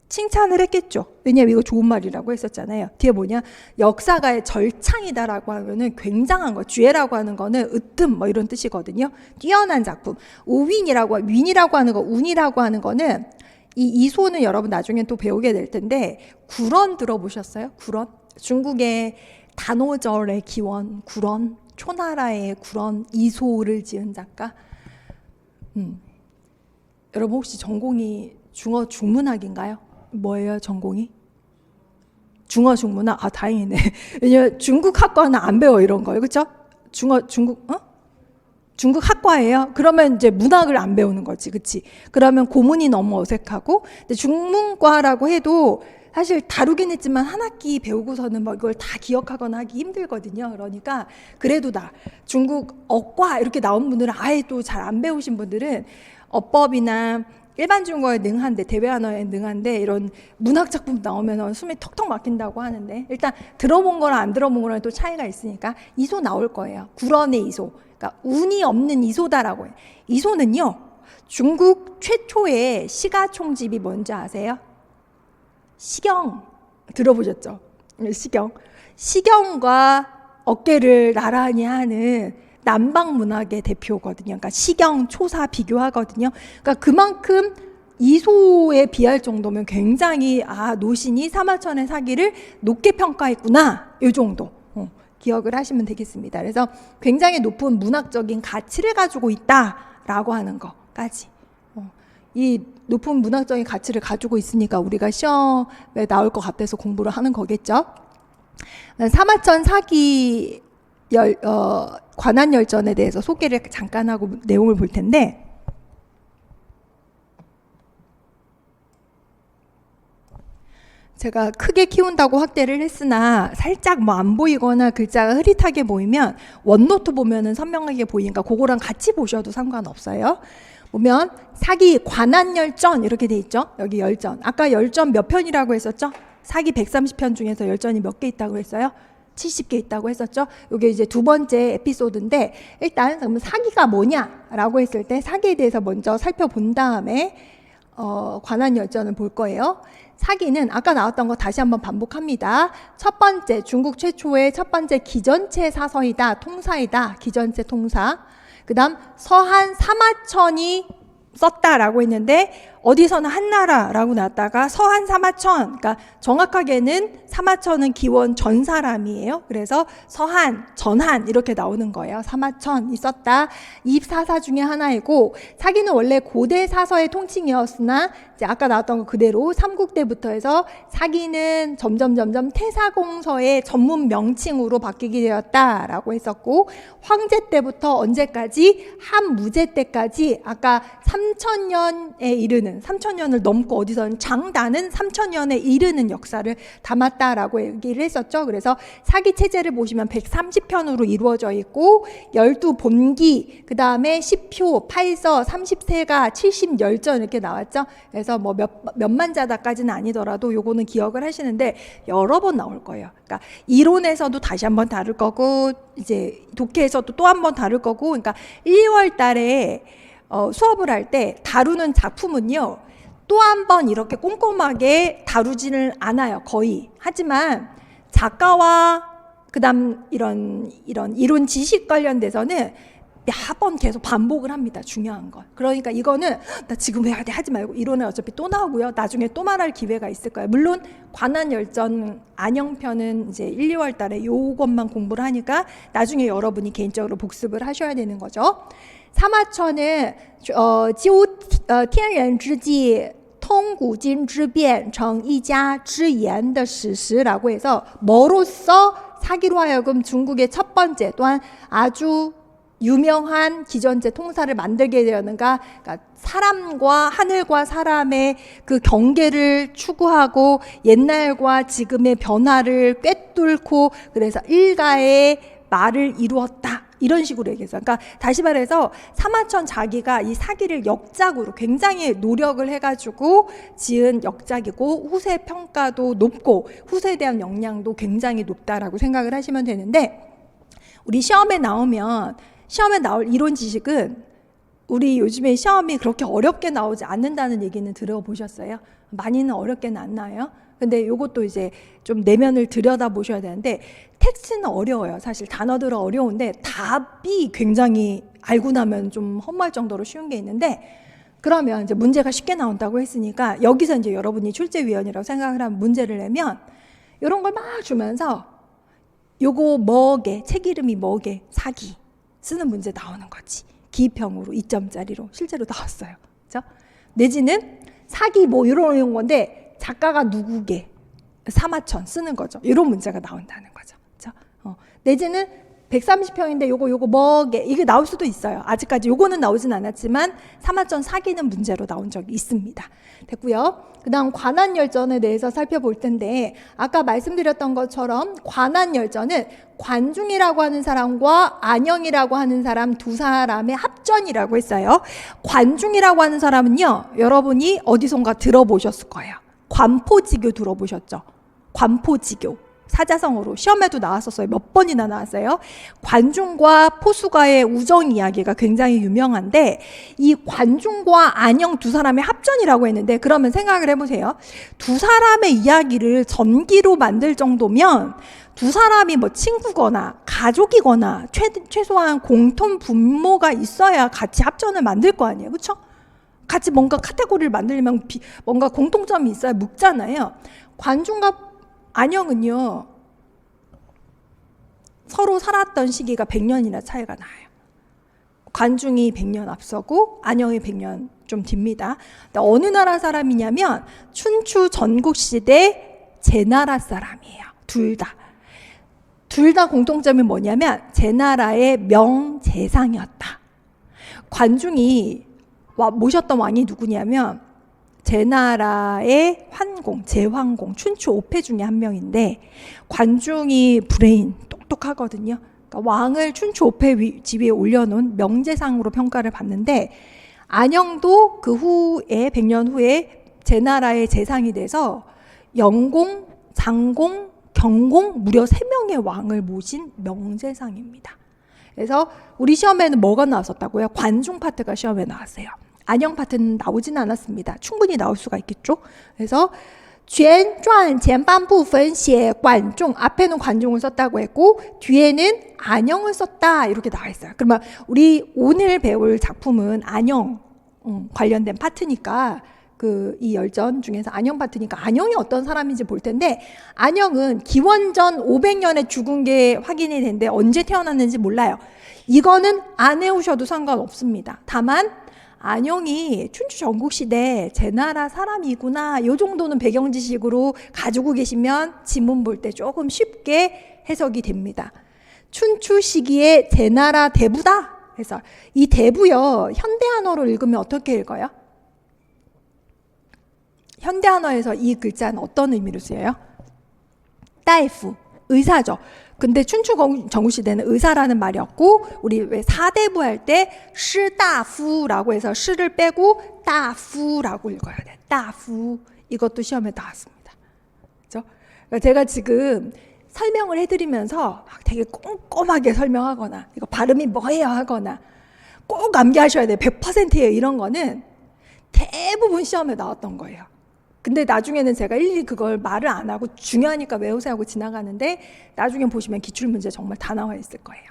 칭찬을 했겠죠. 왜냐면 이거 좋은 말이라고 했었잖아요. 뒤에 뭐냐? 역사가의 절창이다라고 하면은 굉장한 거. 쥐에라고 하는 거는 으뜸 뭐 이런 뜻이거든요. 뛰어난 작품. 우윈이라고 하는 거, 운이라고 하는 거는 이 이소는 여러분 나중에 또 배우게 될 텐데 구런 들어보셨어요? 구런? 중국의 단오절의 기원 구런, 초나라의 구런, 이소를 지은 작가. 여러분 혹시 전공이 중어 중문학인가요? 뭐예요 전공이? 중어 중문학? 아 다행이네. 왜냐면 중국 학과는 안 배워 이런 거예요, 그렇죠? 중국 학과예요. 그러면 이제 문학을 안 배우는 거지, 그렇지? 그러면 고문이 너무 어색하고, 근데 중문과라고 해도 사실 다루긴 했지만 한 학기 배우고서는 뭐 이걸 다 기억하거나 하기 힘들거든요. 그러니까 그래도 중국 어과 이렇게 나온 분들은 아예 또 잘 안 배우신 분들은 어법이나 일반 중국어에 능한데 대외 언어에 능한데 이런 문학 작품 나오면 숨이 턱턱 막힌다고 하는데 일단 들어본 거랑 안 들어본 거랑 또 차이가 있으니까 이소 나올 거예요. 구런의 이소. 그러니까 운이 없는 이소다라고 해요. 이소는요. 중국 최초의 시가 총집이 뭔지 아세요? 시경 들어보셨죠? 시경과 어깨를 나란히 하는 남방 문학의 대표거든요. 그러니까 시경, 초사 비교하거든요. 그러니까 그만큼 이소에 비할 정도면 굉장히 노신이 사마천의 사기를 높게 평가했구나. 이 정도 기억을 하시면 되겠습니다. 그래서 굉장히 높은 문학적인 가치를 가지고 있다라고 하는 것까지. 이 높은 문학적인 가치를 가지고 있으니까 우리가 시험에 나올 것 같아서 공부를 하는 거겠죠. 사마천 사기 관한열전에 대해서 소개를 잠깐 하고 내용을 볼 텐데 제가 크게 키운다고 확대를 했으나 살짝 뭐 안 보이거나 글자가 흐릿하게 보이면 원노트 보면은 선명하게 보이니까 그거랑 같이 보셔도 상관없어요. 보면 사기 관한열전 이렇게 돼 있죠. 여기 열전. 아까 열전 몇 편이라고 했었죠? 사기 130편 중에서 열전이 몇 개 있다고 했어요? 70개 있다고 했었죠. 이게 이제 두 번째 에피소드인데 일단 그러면 사기가 뭐냐라고 했을 때 사기에 대해서 먼저 살펴본 다음에 관한열전을 볼 거예요. 사기는 아까 나왔던 거 다시 한번 반복합니다. 첫 번째 중국 최초의 첫 번째 기전체 사서이다. 통사이다. 기전체 통사. 그 다음 서한 사마천이 썼다라고 했는데 어디서는 한나라라고 나왔다가 서한 사마천, 그러니까 정확하게는 사마천은 기원 전 사람이에요. 그래서 서한, 전한 이렇게 나오는 거예요. 사마천이 썼다. 24사 중에 하나이고 사기는 원래 고대 사서의 통칭이었으나 이제 아까 나왔던 거 그대로 삼국때부터 해서 사기는 점점 태사공서의 전문 명칭으로 바뀌게 되었다라고 했었고 황제 때부터 언제까지 한무제 때까지 아까 3000년에 이르는 사기는 3,000년을 넘고 어디서는 장단은 3,000년에 이르는 역사를 담았다라고 얘기를 했었죠. 그래서 사기 체제를 보시면 130편으로 이루어져 있고 12본기, 그 다음에 10표, 8서, 30세가, 70열전 이렇게 나왔죠. 그래서 뭐 몇만 자다까지는 아니더라도 요거는 기억을 하시는데 여러 번 나올 거예요. 그러니까 이론에서도 다시 한번 다룰 거고 이제 독해에서도 또 한 번 다룰 거고, 그러니까 1, 2월 달에 수업을 할 때 다루는 작품은요 또 한 번 이렇게 꼼꼼하게 다루지는 않아요, 거의. 하지만 작가와 그다음 이런 이론 지식 관련돼서는 몇 번 계속 반복을 합니다. 중요한 건. 그러니까 이거는 나 지금 해야 돼 하지 말고, 이론은 어차피 또 나오고요. 나중에 또 말할 기회가 있을 거예요. 물론 관한열전 안영편은 이제 1, 2월 달에 요것만 공부를 하니까 나중에 여러분이 개인적으로 복습을 하셔야 되는 거죠. 사마천은 天人之际通古今之变成一家之言的史实라고 해서 뭐로써 사기로 하여금 중국의 첫 번째 또한 아주 유명한 기전제 통사를 만들게 되었는가. 그러니까 사람과 하늘과 사람의 그 경계를 추구하고 옛날과 지금의 변화를 꿰뚫고 그래서 일가의 말을 이루었다, 이런 식으로 얘기했어요. 그러니까 다시 말해서 사마천 자기가 이 사기를 역작으로 굉장히 노력을 해가지고 지은 역작이고 후세 평가도 높고 후세에 대한 역량도 굉장히 높다라고 생각을 하시면 되는데, 우리 시험에 나올 이론 지식은 우리 요즘에 시험이 그렇게 어렵게 나오지 않는다는 얘기는 들어보셨어요? 많이는 어렵게는 안 나와요. 근데 이것도 이제 좀 내면을 들여다보셔야 되는데, 텍스트는 어려워요. 사실 단어들은 어려운데 답이 굉장히 알고 나면 좀 허무할 정도로 쉬운 게 있는데, 그러면 이제 문제가 쉽게 나온다고 했으니까 여기서 이제 여러분이 출제위원이라고 생각을 하면 문제를 내면 이런 걸 막 주면서 요거 뭐게, 책 이름이 뭐게, 사기 쓰는 문제 나오는 거지. 기입형으로 2점짜리로 실제로 나왔어요. 그렇죠? 내지는 사기 뭐 이런 건데 작가가 누구게, 사마천 쓰는 거죠. 이런 문제가 나온다는 거죠. 그렇죠? 내지는 130평인데 요거 뭐게, 이게 나올 수도 있어요. 아직까지 요거는 나오진 않았지만 사마천 사기는 문제로 나온 적이 있습니다. 됐고요. 그 다음 관한열전에 대해서 살펴볼 텐데, 아까 말씀드렸던 것처럼 관한열전은 관중이라고 하는 사람과 안영이라고 하는 사람 두 사람의 합전이라고 했어요. 관중이라고 하는 사람은요, 여러분이 어디선가 들어보셨을 거예요. 관포지교 들어보셨죠? 관포지교. 사자성어로 시험에도 나왔었어요. 몇 번이나 나왔어요. 관중과 포수가의 우정 이야기가 굉장히 유명한데, 이 관중과 안영 두 사람의 합전이라고 했는데, 그러면 생각을 해보세요. 두 사람의 이야기를 전기로 만들 정도면 두 사람이 뭐 친구거나 가족이거나 최소한 공통 분모가 있어야 같이 합전을 만들 거 아니에요. 그렇죠? 같이 뭔가 카테고리를 만들려면 뭔가 공통점이 있어야 묶잖아요. 관중과 안영은요, 서로 살았던 시기가 100년이나 차이가 나요. 관중이 100년 앞서고 안영이 100년 좀 뒤입니다. 어느 나라 사람이냐면 춘추 전국시대 제나라 사람이에요. 둘 다 공통점이 뭐냐면 제나라의 명재상이었다. 관중이 모셨던 왕이 누구냐면 제나라의 환공, 제환공, 춘추 5패 중에 한 명인데, 관중이 브레인 똑똑하거든요. 그러니까 왕을 춘추 5패 지위에 올려놓은 명재상으로 평가를 받는데, 안영도 그 후에 100년 후에 제나라의 재상이 돼서 영공, 장공, 경공 무려 3명의 왕을 모신 명재상입니다. 그래서 우리 시험에는 뭐가 나왔었다고요? 관중 파트가 시험에 나왔어요. 안영 파트는 나오진 않았습니다. 충분히 나올 수가 있겠죠. 그래서 全传前半部分写 관중, 앞에는 관중을 썼다고 했고 뒤에는 안영을 썼다, 이렇게 나와 있어요. 그러면 우리 오늘 배울 작품은 안영 관련된 파트니까, 이 열전 중에서 안영 파트니까 안영이 어떤 사람인지 볼 텐데, 안영은 기원전 500년에 죽은 게 확인이 되는데 언제 태어났는지 몰라요. 이거는 안 해오셔도 상관없습니다. 다만 안영이 춘추 전국시대 제나라 사람이구나, 이 정도는 배경 지식으로 가지고 계시면 지문 볼 때 조금 쉽게 해석이 됩니다. 춘추 시기의 제나라 대부다 해서, 이 대부요 현대한어로 읽으면 어떻게 읽어요? 현대한어에서 이 글자는 어떤 의미로 쓰여요? 다이프, 의사죠. 근데 춘추 전국시대는 의사라는 말이 없고 우리 왜 사대부 할 때 시다프라고 해서 시를 빼고 다프라고 읽어야 돼. 다프. 이것도 시험에 나왔습니다. 그렇죠? 그러니까 제가 지금 설명을 해드리면서 막 되게 꼼꼼하게 설명하거나 이거 발음이 뭐예요 하거나 꼭 암기하셔야 돼요. 100%예요. 이런 거는 대부분 시험에 나왔던 거예요. 근데 나중에는 제가 일일이 그걸 말을 안 하고 중요하니까 외우세요 하고 지나가는데 나중에 보시면 기출문제 정말 다 나와 있을 거예요.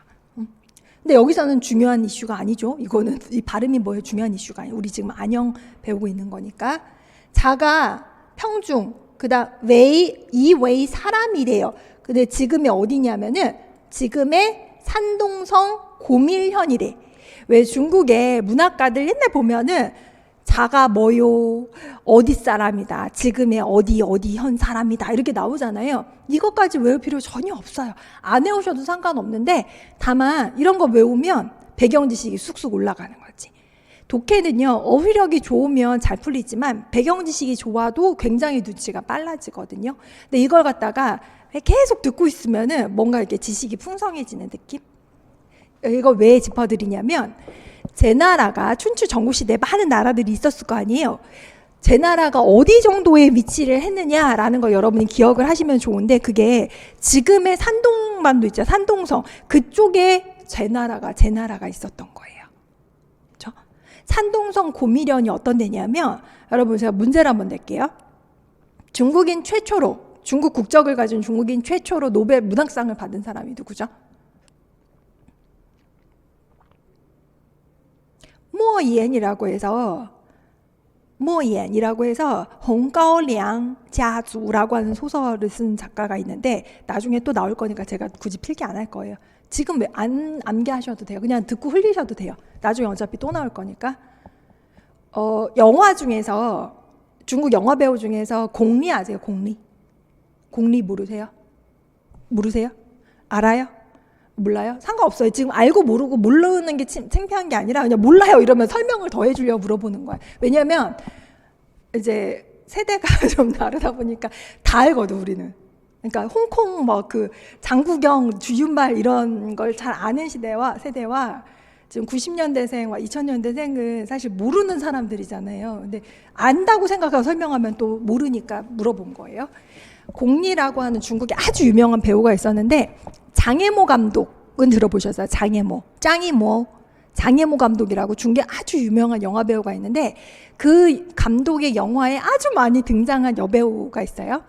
근데 여기서는 중요한 이슈가 아니죠. 이거는 이 발음이 뭐예요? 중요한 이슈가 아니에요. 우리 지금 안형 배우고 있는 거니까. 자가, 평중, 그다음 웨이, 이웨이 사람이래요. 근데 지금이 어디냐면은 지금의 산동성 고밀현이래. 왜 중국의 문학가들 옛날 보면은 자가 뭐요? 어디 사람이다. 지금의 어디 현 사람이다. 이렇게 나오잖아요. 이것까지 외울 필요 전혀 없어요. 안 외우셔도 상관없는데 다만 이런 거 외우면 배경 지식이 쑥쑥 올라가는 거지. 독해는요. 어휘력이 좋으면 잘 풀리지만 배경 지식이 좋아도 굉장히 눈치가 빨라지거든요. 근데 이걸 갖다가 계속 듣고 있으면은 뭔가 이렇게 지식이 풍성해지는 느낌? 이걸 왜 짚어드리냐면 제 나라가 춘추 전국시대 많은 나라들이 있었을 거 아니에요. 제 나라가 어디 정도의 위치를 했느냐라는 거 여러분이 기억을 하시면 좋은데 그게 지금의 산동반도 있죠. 산동성. 그쪽에 제 나라가 있었던 거예요. 그렇죠? 산동성 고밀현이 어떤 데냐면 여러분 제가 문제를 한번 낼게요. 중국인 최초로 중국 국적을 가진 중국인 최초로 노벨 문학상을 받은 사람이 누구죠? 모옌이라고 해서 홍가오량 자주라고 하는 소설을 쓴 작가가 있는데 나중에 또 나올 거니까 제가 굳이 필기 안 할 거예요. 지금 왜 안 암기하셔도 돼요. 그냥 듣고 흘리셔도 돼요. 나중에 어차피 또 나올 거니까. 영화 중에서 중국 영화 배우 중에서 공리 아세요? 공리 모르세요? 알아요? 몰라요? 상관없어요. 지금 알고 모르고 모르는 게 창피한 게 아니라 그냥 몰라요 이러면 설명을 더 해주려고 물어보는 거예요. 왜냐면 이제 세대가 좀 다르다 보니까 다 알거든 우리는. 그러니까 홍콩 뭐 그 장구경, 주윤발 이런 걸 잘 아는 세대와 지금 90년대생, 2000년대생은 사실 모르는 사람들이잖아요. 근데 안다고 생각하고 설명하면 또 모르니까 물어본 거예요. 공리라고 하는 중국의 아주 유명한 배우가 있었는데 장애모 감독은 들어보셨어요? 장애모 감독이라고 중국의 아주 유명한 영화 배우가 있는데 그 감독의 영화에 아주 많이 등장한 여배우가 있어요.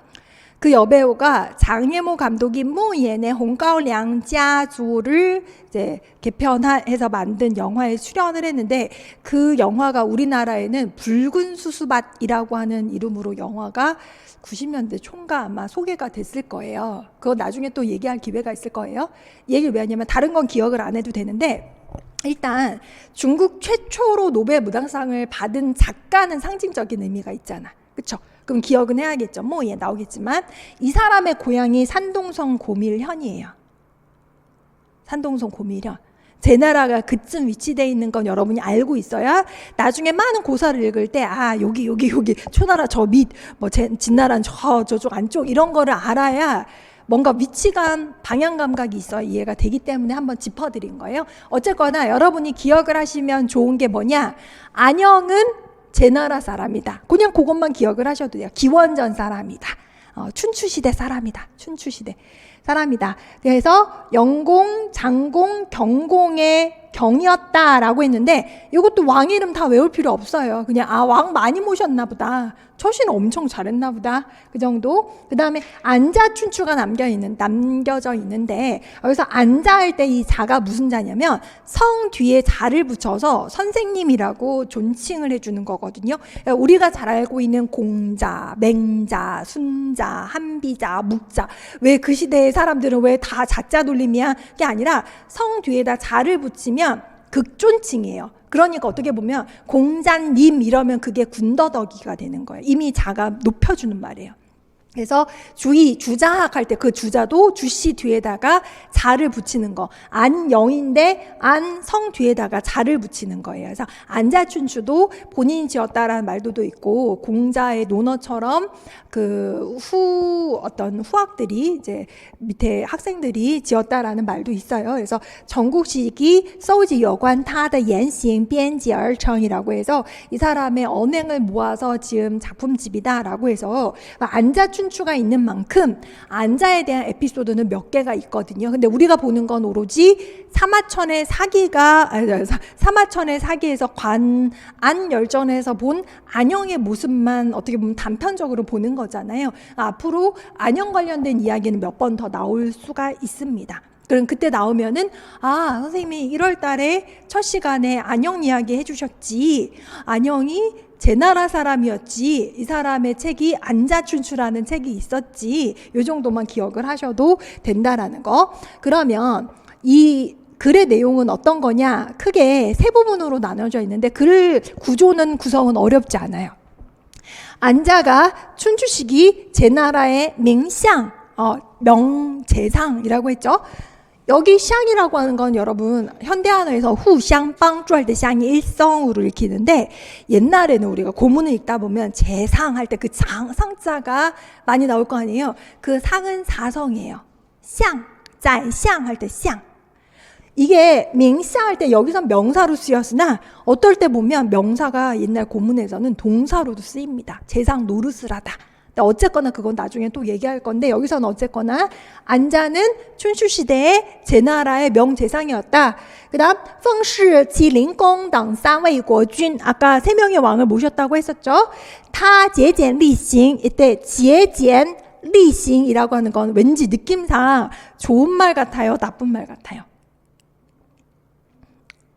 그 여배우가 장애모 감독이 모옌의 홍가오량 자주를 이제 개편해서 만든 영화에 출연을 했는데 그 영화가 우리나라에는 붉은 수수밭이라고 하는 이름으로 영화가 90년대 총가 아마 소개가 됐을 거예요. 그거 나중에 또 얘기할 기회가 있을 거예요. 얘기를 왜 하냐면 다른 건 기억을 안 해도 되는데 일단 중국 최초로 노벨 문학상을 받은 작가는 상징적인 의미가 있잖아. 그렇죠? 그럼 기억은 해야겠죠. 뭐 예 나오겠지만 이 사람의 고향이 산동성 고밀현이에요. 산동성 고밀현. 제 나라가 그쯤 위치되어 있는 건 여러분이 알고 있어야 나중에 많은 고사를 읽을 때 여기 초나라 저 밑 뭐 진나라는 저쪽 안쪽 이런 거를 알아야 뭔가 위치감 방향 감각이 있어야 이해가 되기 때문에 한번 짚어드린 거예요. 어쨌거나 여러분이 기억을 하시면 좋은 게 뭐냐, 안영은 제 나라 사람이다. 그냥 그것만 기억을 하셔도 돼요. 기원전 사람이다. 춘추시대 사람이다. 춘추시대 사람이다. 그래서 영공, 장공, 경공의 경이었다라고 했는데 이것도 왕 이름 다 외울 필요 없어요. 그냥 왕 많이 모셨나 보다. 처신 엄청 잘했나 보다. 그 정도. 그 다음에 안자 춘추가 남겨져 있는데 여기서 안자 할 때 이 자가 무슨 자냐면 성 뒤에 자를 붙여서 선생님이라고 존칭을 해주는 거거든요. 우리가 잘 알고 있는 공자, 맹자, 순자, 한비자, 묵자. 왜 그 시대의 사람들은 왜 다 자자 돌림이야? 그게 아니라 성 뒤에다 자를 붙이면 극존칭이에요. 그러니까 어떻게 보면 공자님 이러면 그게 군더더기가 되는 거예요. 이미 자가 높여주는 말이에요. 그래서 주의, 주자학 할 때 그 주자도 주씨 뒤에다가 자를 붙이는 거. 안영인데 안성 뒤에다가 자를 붙이는 거예요. 그래서 안자춘추도 본인이 지었다라는 말도 있고, 공자의 논어처럼 그 어떤 후학들이 이제 밑에 학생들이 지었다라는 말도 있어요. 그래서 전국시기 서우지 여관 타의 연싱编辑而成이라고 해서 이 사람의 언행을 모아서 지은 작품집이다라고 해서 안자춘추가 있는 만큼 안자에 대한 에피소드는 몇 개가 있거든요. 근데 우리가 보는 건 오로지 사마천의 사기에서 안열전에서 본 안영의 모습만 어떻게 보면 단편적으로 보는 거잖아요. 앞으로 안영 관련된 이야기는 몇 번 더 나올 수가 있습니다. 그럼 그때 나오면은 선생님이 1월 달에 첫 시간에 안영 이야기 해주셨지. 안영이 제 나라 사람이었지. 이 사람의 책이 안자춘추라는 책이 있었지. 요 정도만 기억을 하셔도 된다라는 거. 그러면 이 글의 내용은 어떤 거냐? 크게 세 부분으로 나눠져 있는데 글 구성은 어렵지 않아요. 안자가 춘추시기 제 나라의 명상, 명재상이라고 했죠. 여기 샹이라고 하는 건 여러분 현대한어에서 후샹 빵주할 때 샹이 일성으로 읽히는데, 옛날에는 우리가 고문을 읽다 보면 재상 할 때 그 상자가 많이 나올 거 아니에요. 그 상은 사성이에요. 샹, 짤샹 할 때 샹. 이게 명사 할 때 여기서 명사로 쓰였으나 어떨 때 보면 명사가 옛날 고문에서는 동사로도 쓰입니다. 재상 노릇을 하다. 어쨌거나 그건 나중에 또 얘기할 건데, 여기서는 어쨌거나 안자는 춘추시대의 제나라의 명재상이었다. 그 다음 펑시 지린공당 삼웨이국군, 아까 3명의 왕을 모셨다고 했었죠. 타 제简리싱, 이때 제简리싱이라고 하는 건 왠지 느낌상 좋은 말 같아요, 나쁜 말 같아요?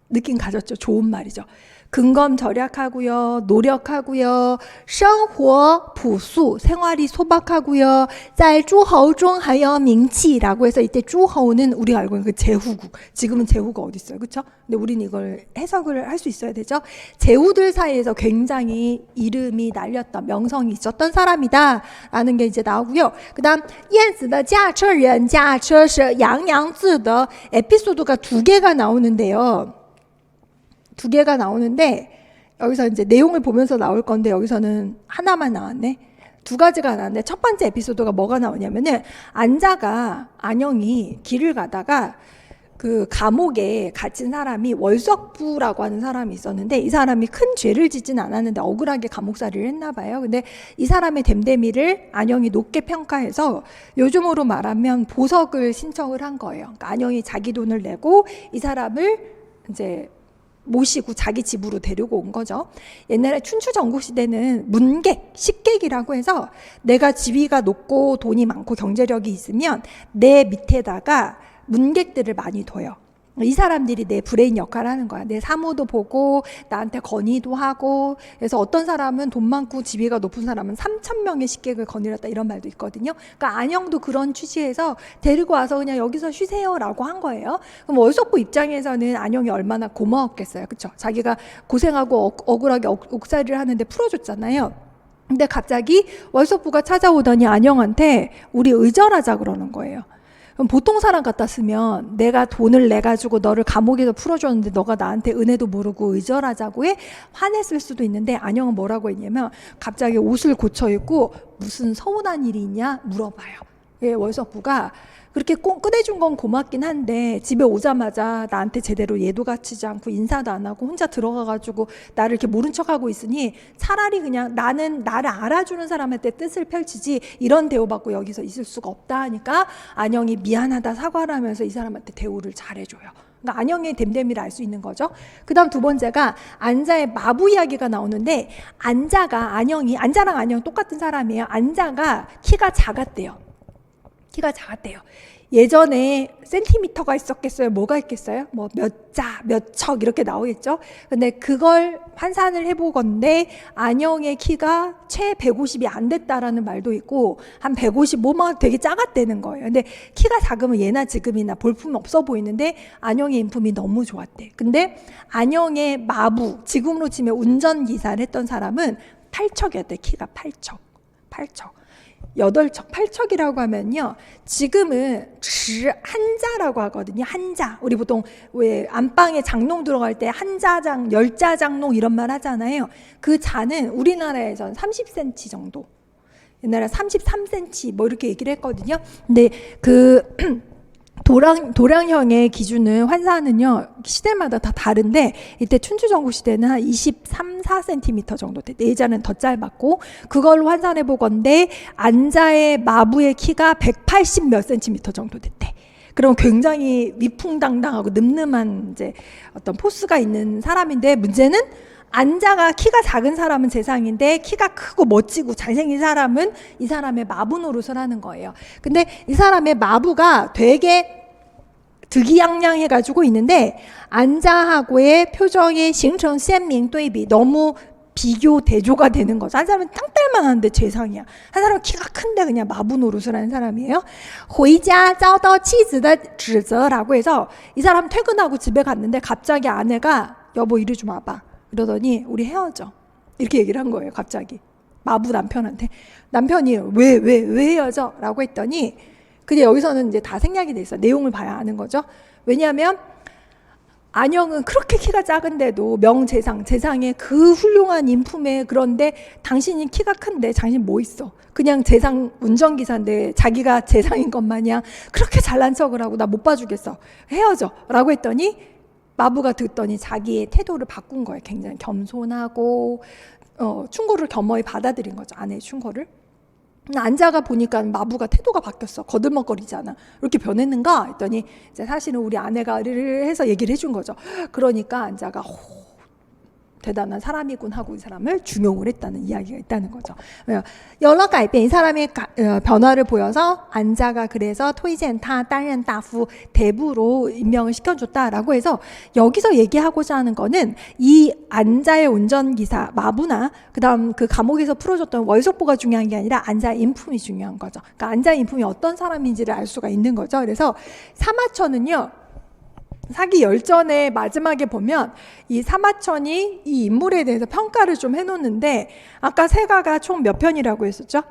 느낌 가졌죠? 좋은 말이죠. 근검 절약하고요, 노력하고요, 生活朴素, 생활이 소박하고요, 在诸侯中还有名气라고 해서 이때诸侯는 우리가 알고 있는 그 제후국, 지금은 제후가 어디 있어요, 그렇죠? 근데 우리는 이걸 해석을 할 수 있어야 되죠. 제후들 사이에서 굉장히 이름이 날렸던, 명성이 있었던 사람이다 라는 게 이제 나오고요. 그 다음 燕子的驾车人, 驾车是洋洋字的 에피소드가 2개가 나오는데요. 2개가 나오는데 여기서 이제 내용을 보면서 나올 건데 여기서는 하나만 나왔네. 2가지가 나왔는데 첫 번째 에피소드가 뭐가 나오냐면은 안영이 길을 가다가 그 감옥에 갇힌 사람이 월석부라고 하는 사람이 있었는데, 이 사람이 큰 죄를 짓진 않았는데 억울하게 감옥살이를 했나 봐요. 근데 이 사람의 됨됨이를 안영이 높게 평가해서 요즘으로 말하면 보석을 신청을 한 거예요. 그러니까 안영이 자기 돈을 내고 이 사람을 이제 모시고 자기 집으로 데리고 온 거죠. 옛날에 춘추 전국시대는 문객, 식객이라고 해서 내가 지위가 높고 돈이 많고 경제력이 있으면 내 밑에다가 문객들을 많이 둬요. 이 사람들이 내 브레인 역할을 하는 거야. 내 사무도 보고 나한테 건의도 하고. 그래서 어떤 사람은 돈 많고 지위가 높은 사람은 3,000명의 식객을 거느렸다, 이런 말도 있거든요. 그러니까 안영도 그런 취지에서 데리고 와서 그냥 여기서 쉬세요라고 한 거예요. 그럼 월석부 입장에서는 안영이 얼마나 고마웠겠어요, 그렇죠? 자기가 고생하고 억울하게 옥살이를 하는데 풀어줬잖아요. 근데 갑자기 월석부가 찾아오더니 안영한테 우리 의절하자 그러는 거예요. 그럼 보통 사람 같았으면 내가 돈을 내가지고 너를 감옥에서 풀어줬는데 너가 나한테 은혜도 모르고 의절하자고 해? 화냈을 수도 있는데, 안영은 뭐라고 했냐면 갑자기 옷을 고쳐 입고 무슨 서운한 일이 있냐 물어봐요. 예, 월석부가 그렇게 꺼내준 건 고맙긴 한데 집에 오자마자 나한테 제대로 예도 갖추지 않고 인사도 안 하고 혼자 들어가가지고 나를 이렇게 모른 척하고 있으니 차라리 그냥 나는 나를 알아주는 사람한테 뜻을 펼치지 이런 대우받고 여기서 있을 수가 없다 하니까 안영이 미안하다 사과를 하면서 이 사람한테 대우를 잘해줘요. 그러니까 안영의 됨됨이를 알 수 있는 거죠. 그 다음 2번째가 안자의 마부 이야기가 나오는데, 안자랑 안영 똑같은 사람이에요. 안자가 키가 작았대요. 예전에 센티미터가 있었겠어요? 뭐가 있겠어요? 뭐 몇 자, 몇 척 이렇게 나오겠죠? 근데 그걸 환산을 해보건데 안영의 키가 최 150이 안 됐다라는 말도 있고 한 155만 되게 작았다는 거예요. 근데 키가 작으면 예나 지금이나 볼품이 없어 보이는데 안영의 인품이 너무 좋았대. 근데 안영의 마부, 지금으로 치면 운전기사를 했던 사람은 8척이었대. 키가 8척. 8척, 8척이라고 하면요. 지금은 한자라고 하거든요. 한자. 우리 보통 왜 안방에 장롱 들어갈 때 한자장, 열자장롱 이런 말 하잖아요. 그 자는 우리나라에선 30cm 정도. 옛날에 33cm 뭐 이렇게 얘기를 했거든요. 근데 그 도량형의 기준은 환사는요 시대마다 다 다른데 이때 춘추전국 시대는 한 23, 4cm 정도 돼. 내자는 더 짧았고 그걸로 환산해 보건데 안자의 마부의 키가 180 몇 cm 정도 됐대. 그럼 굉장히 위풍당당하고 늠름한 이제 어떤 포스가 있는 사람인데 문제는 안자가 키가 작은 사람은 재상인데 키가 크고 멋지고 잘생긴 사람은 이 사람의 마부 노릇을 하는 거예요. 근데 이 사람의 마부가 되게 득이양양해가지고 있는데 안자하고의 표정의形成鲜明对比 너무 비교 대조가 되는 거죠. 한 사람은 땅딸만 하는데 재상이야. 한 사람은 키가 큰데 그냥 마부 노릇을 하는 사람이에요. 回家遭到妻子的指责라고 해서 이 사람 퇴근하고 집에 갔는데 갑자기 아내가 여보 이리 좀 와봐. 그러더니 우리 헤어져. 이렇게 얘기를 한 거예요. 갑자기. 마부 남편한테. 남편이 왜 헤어져? 라고 했더니 근데 여기서는 이제 다 생략이 돼 있어. 내용을 봐야 아는 거죠. 왜냐하면 안영은 그렇게 키가 작은데도 재상의 그 훌륭한 인품에 그런데 당신이 키가 큰데 당신 뭐 있어? 그냥 재상 운전기사인데 자기가 재상인 것 마냥 그렇게 잘난 척을 하고 나 못 봐주겠어. 헤어져. 라고 했더니 마부가 듣더니 자기의 태도를 바꾼 거예요. 굉장히 겸손하고 충고를 겸허히 받아들인 거죠. 아내의 충고를. 안자가 보니까 마부가 태도가 바뀌었어. 거들먹거리잖아. 이렇게 변했는가? 했더니 이제 사실은 우리 아내가 해서 얘기를 해준 거죠. 그러니까 안자가 대단한 사람이군 하고 이 사람을 중용을 했다는 이야기가 있다는 거죠. 여러改变, 이 사람의 변화를 보여서 안자가 그래서 토이젠타担任 大夫 대부로 임명을 시켜줬다라고 해서 여기서 얘기하고자 하는 거는 이 안자의 운전기사 마부나 그다음 그 감옥에서 풀어줬던 월속보가 중요한 게 아니라 안자의 인품이 중요한 거죠. 그러니까 안자의 인품이 어떤 사람인지를 알 수가 있는 거죠. 그래서 사마천은요. 사기 열전의 마지막에 보면 이 사마천이 이 인물에 대해서 평가를 좀 해놓는데 아까 세가가 총 몇 편이라고 했었죠?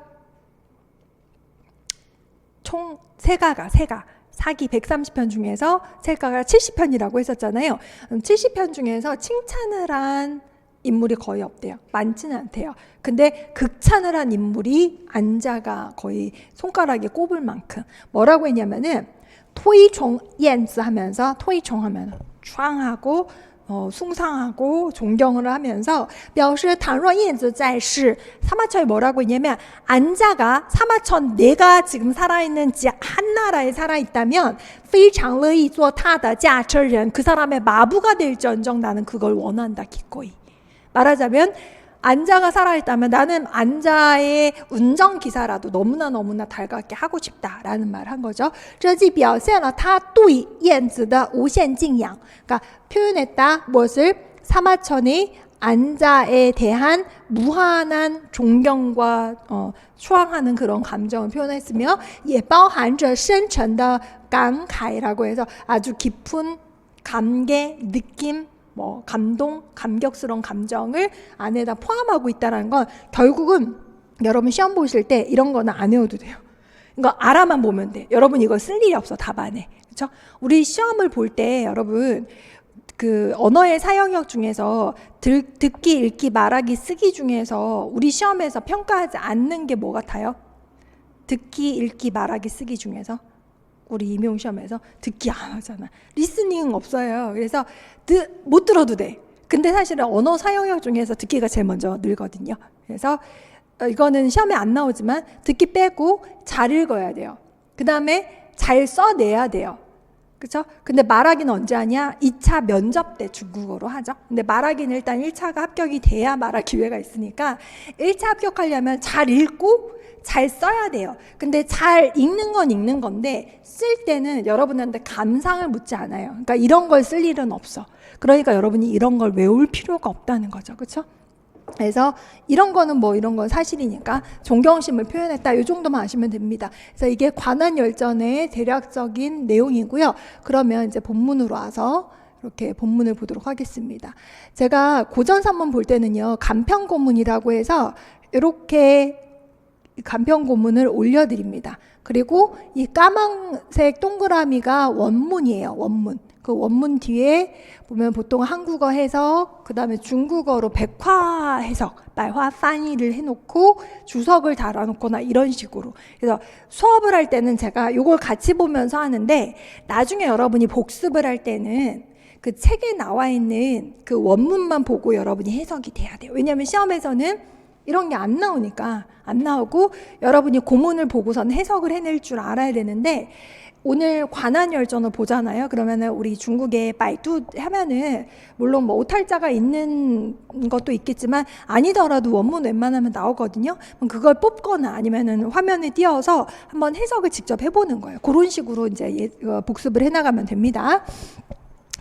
총 세가 사기 130편 중에서 세가가 70편이라고 했었잖아요. 70편 중에서 칭찬을 한 인물이 거의 없대요. 많지는 않대요. 근데 극찬을 한 인물이 안자가 거의 손가락에 꼽을 만큼 뭐라고 했냐면은 토이종 옌즈 하면서 토이종 하면 촤하고 숭상하고 존경을 하면서 表示倘若燕子在世 사마천이 뭐라고 했냐면 안자가 사마천 내가 지금 살아있는 한나라에 살아있다면 非常乐意做他的驾车人 그 사람의 마부가 될지언정 나는 그걸 원한다 기꺼이. 말하자면 안자가 살아있다면 나는 안자의 운전기사라도 너무나 달갑게 하고 싶다라는 말을 한 거죠. 这既表现了他对燕子的无限敬仰. 그러니까 표현했다. 무엇을? 사마천이 안자에 대한 무한한 존경과 추앙하는 그런 감정을 표현했으며 也包含着深沉的感慨라고 해서 아주 깊은 감개, 느낌, 감동, 감격스러운 감정을 안에다 포함하고 있다는 건 결국은 여러분 시험 보실 때 이런 거는 안 외워도 돼요. 이거 알아만 보면 돼. 여러분 이거 쓸 일이 없어 답안에. 그렇죠? 우리 시험을 볼 때 여러분 그 언어의 사용력 중에서 듣기, 읽기, 말하기, 쓰기 중에서 우리 시험에서 평가하지 않는 게 뭐 같아요? 듣기, 읽기, 말하기, 쓰기 중에서 우리 임용시험에서 듣기 안 하잖아. 리스닝 없어요. 그래서 못 들어도 돼. 근데 사실은 언어 사용력 중에서 듣기가 제일 먼저 늘거든요. 그래서 이거는 시험에 안 나오지만 듣기 빼고 잘 읽어야 돼요. 그 다음에 잘 써내야 돼요. 그렇죠? 근데 말하기는 언제 하냐? 2차 면접 때 중국어로 하죠. 근데 말하기는 일단 1차가 합격이 돼야 말할 기회가 있으니까 1차 합격하려면 잘 읽고 잘 써야 돼요. 근데 잘 읽는 건 읽는 건데 쓸 때는 여러분한테 감상을 묻지 않아요. 그러니까 이런 걸 쓸 일은 없어. 그러니까 여러분이 이런 걸 외울 필요가 없다는 거죠. 그렇죠? 그래서 이런 거는 이런 건 사실이니까 존경심을 표현했다. 이 정도만 아시면 됩니다. 그래서 이게 관한열전의 대략적인 내용이고요. 그러면 이제 본문으로 와서 이렇게 본문을 보도록 하겠습니다. 제가 고전산문 볼 때는요. 간편고문이라고 해서 이렇게 간편 고문을 올려드립니다. 그리고 이 까만색 동그라미가 원문이에요. 원문. 그 원문 뒤에 보면 보통 한국어 해석, 그 다음에 중국어로 백화 해석, 말화翻译를 해놓고 주석을 달아놓거나 이런 식으로. 그래서 수업을 할 때는 제가 이걸 같이 보면서 하는데, 나중에 여러분이 복습을 할 때는 그 책에 나와 있는 그 원문만 보고 여러분이 해석이 돼야 돼요. 왜냐하면 시험에서는 이런 게 안 나오니까, 안 나오고 여러분이 고문을 보고서는 해석을 해낼 줄 알아야 되는데, 오늘 관한열전을 보잖아요. 그러면은 우리 중국에 바이두 하면은 물론 뭐 오탈자가 있는 것도 있겠지만 아니더라도 원문 웬만하면 나오거든요. 그럼 그걸 뽑거나 아니면은 화면에 띄워서 한번 해석을 직접 해보는 거예요. 그런 식으로 이제 복습을 해나가면 됩니다.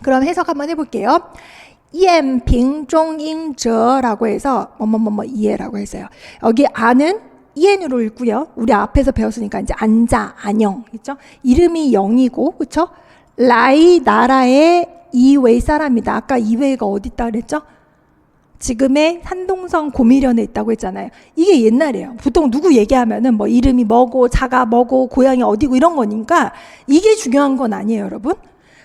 그럼 해석 한번 해볼게요. 燕平中英哲라고 해서 뭐뭐뭐뭐 이해라고 했어요. 여기 아는 이엔으로 읽고요. 우리 앞에서 배웠으니까 이제 안자, 안영, 그렇죠? 이름이 영이고, 그렇죠? 라이 나라의 이웨이 사람이다. 아까 이웨이가 어디 있다 그랬죠? 지금의 산동성 고미련에 있다고 했잖아요. 이게 옛날이에요. 보통 누구 얘기하면은 뭐 이름이 뭐고, 자가 뭐고, 고향이 어디고 이런 거니까 이게 중요한 건 아니에요, 여러분.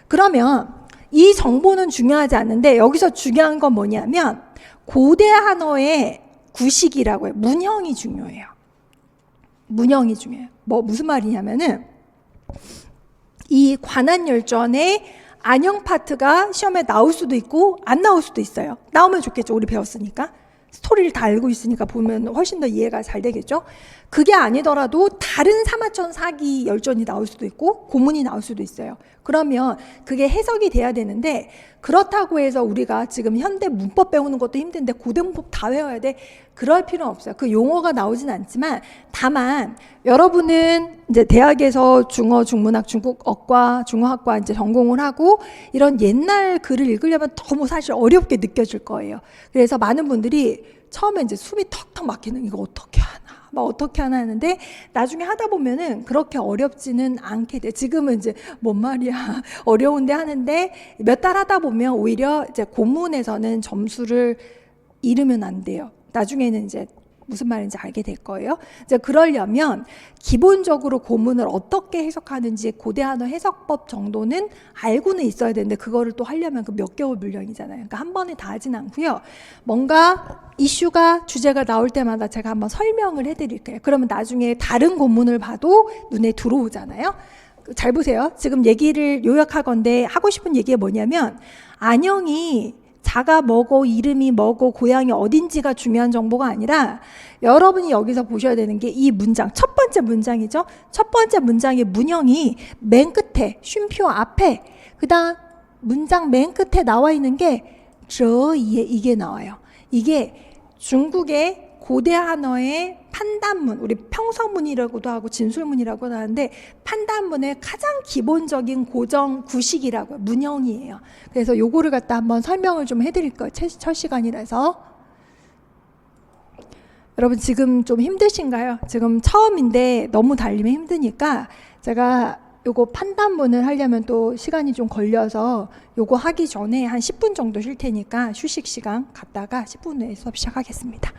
그러면 이 정보는 중요하지 않은데 여기서 중요한 건 뭐냐면 고대 한어의 구식이라고 해요. 문형이 중요해요. 문형이 중요해요. 무슨 말이냐면은 이 관한열전의 안형 파트가 시험에 나올 수도 있고 안 나올 수도 있어요. 나오면 좋겠죠. 우리 배웠으니까. 스토리를 다 알고 있으니까 보면 훨씬 더 이해가 잘 되겠죠. 그게 아니더라도 다른 사마천 사기 열전이 나올 수도 있고 고문이 나올 수도 있어요. 그러면 그게 해석이 돼야 되는데, 그렇다고 해서 우리가 지금 현대 문법 배우는 것도 힘든데 고대 문법 다 외워야 돼? 그럴 필요는 없어요. 그 용어가 나오진 않지만, 다만 여러분은 이제 대학에서 중어, 중문학, 중국어과, 중어학과 이제 전공을 하고 이런 옛날 글을 읽으려면 너무 사실 어렵게 느껴질 거예요. 그래서 많은 분들이 처음에 이제 숨이 턱턱 막히는, 이거 어떻게 하나, 막 어떻게 하나 하는데 나중에 하다 보면은 그렇게 어렵지는 않게 돼. 지금은 이제 뭔 말이야 어려운데 하는데 몇 달 하다 보면 오히려 이제 고문에서는 점수를 잃으면 안 돼요. 나중에는 이제 무슨 말인지 알게 될 거예요. 이제 그러려면 기본적으로 고문을 어떻게 해석하는지 고대 한어 해석법 정도는 알고는 있어야 되는데, 그거를 또 하려면 그 몇 개월 물량이잖아요. 그러니까 한 번에 다 하진 않고요. 뭔가 이슈가, 주제가 나올 때마다 제가 한번 설명을 해드릴게요. 그러면 나중에 다른 고문을 봐도 눈에 들어오잖아요. 잘 보세요. 지금 얘기를 요약하건데 하고 싶은 얘기가 뭐냐면, 안형이 자가 뭐고 이름이 뭐고 고향이 어딘지가 중요한 정보가 아니라 여러분이 여기서 보셔야 되는 게 이 문장, 첫 번째 문장이죠. 첫 번째 문장의 문형이 맨 끝에, 쉼표 앞에, 그 다음 문장 맨 끝에 나와 있는 게 저이에 이게 나와요. 이게 중국의 고대 한어의 판단문, 우리 평서문이라고도 하고 진술문이라고도 하는데 판단문의 가장 기본적인 고정 구식이라고 해요. 문형이에요. 그래서 요거를 갖다 한번 설명을 좀 해드릴 거예요. 첫 시간이라서. 여러분 지금 좀 힘드신가요? 지금 처음인데 너무 달리면 힘드니까 제가 요거 판단문을 하려면 또 시간이 좀 걸려서 요거 하기 전에 한 10분 정도 쉴 테니까 휴식 시간 갖다가 10분 후에 수업 시작하겠습니다.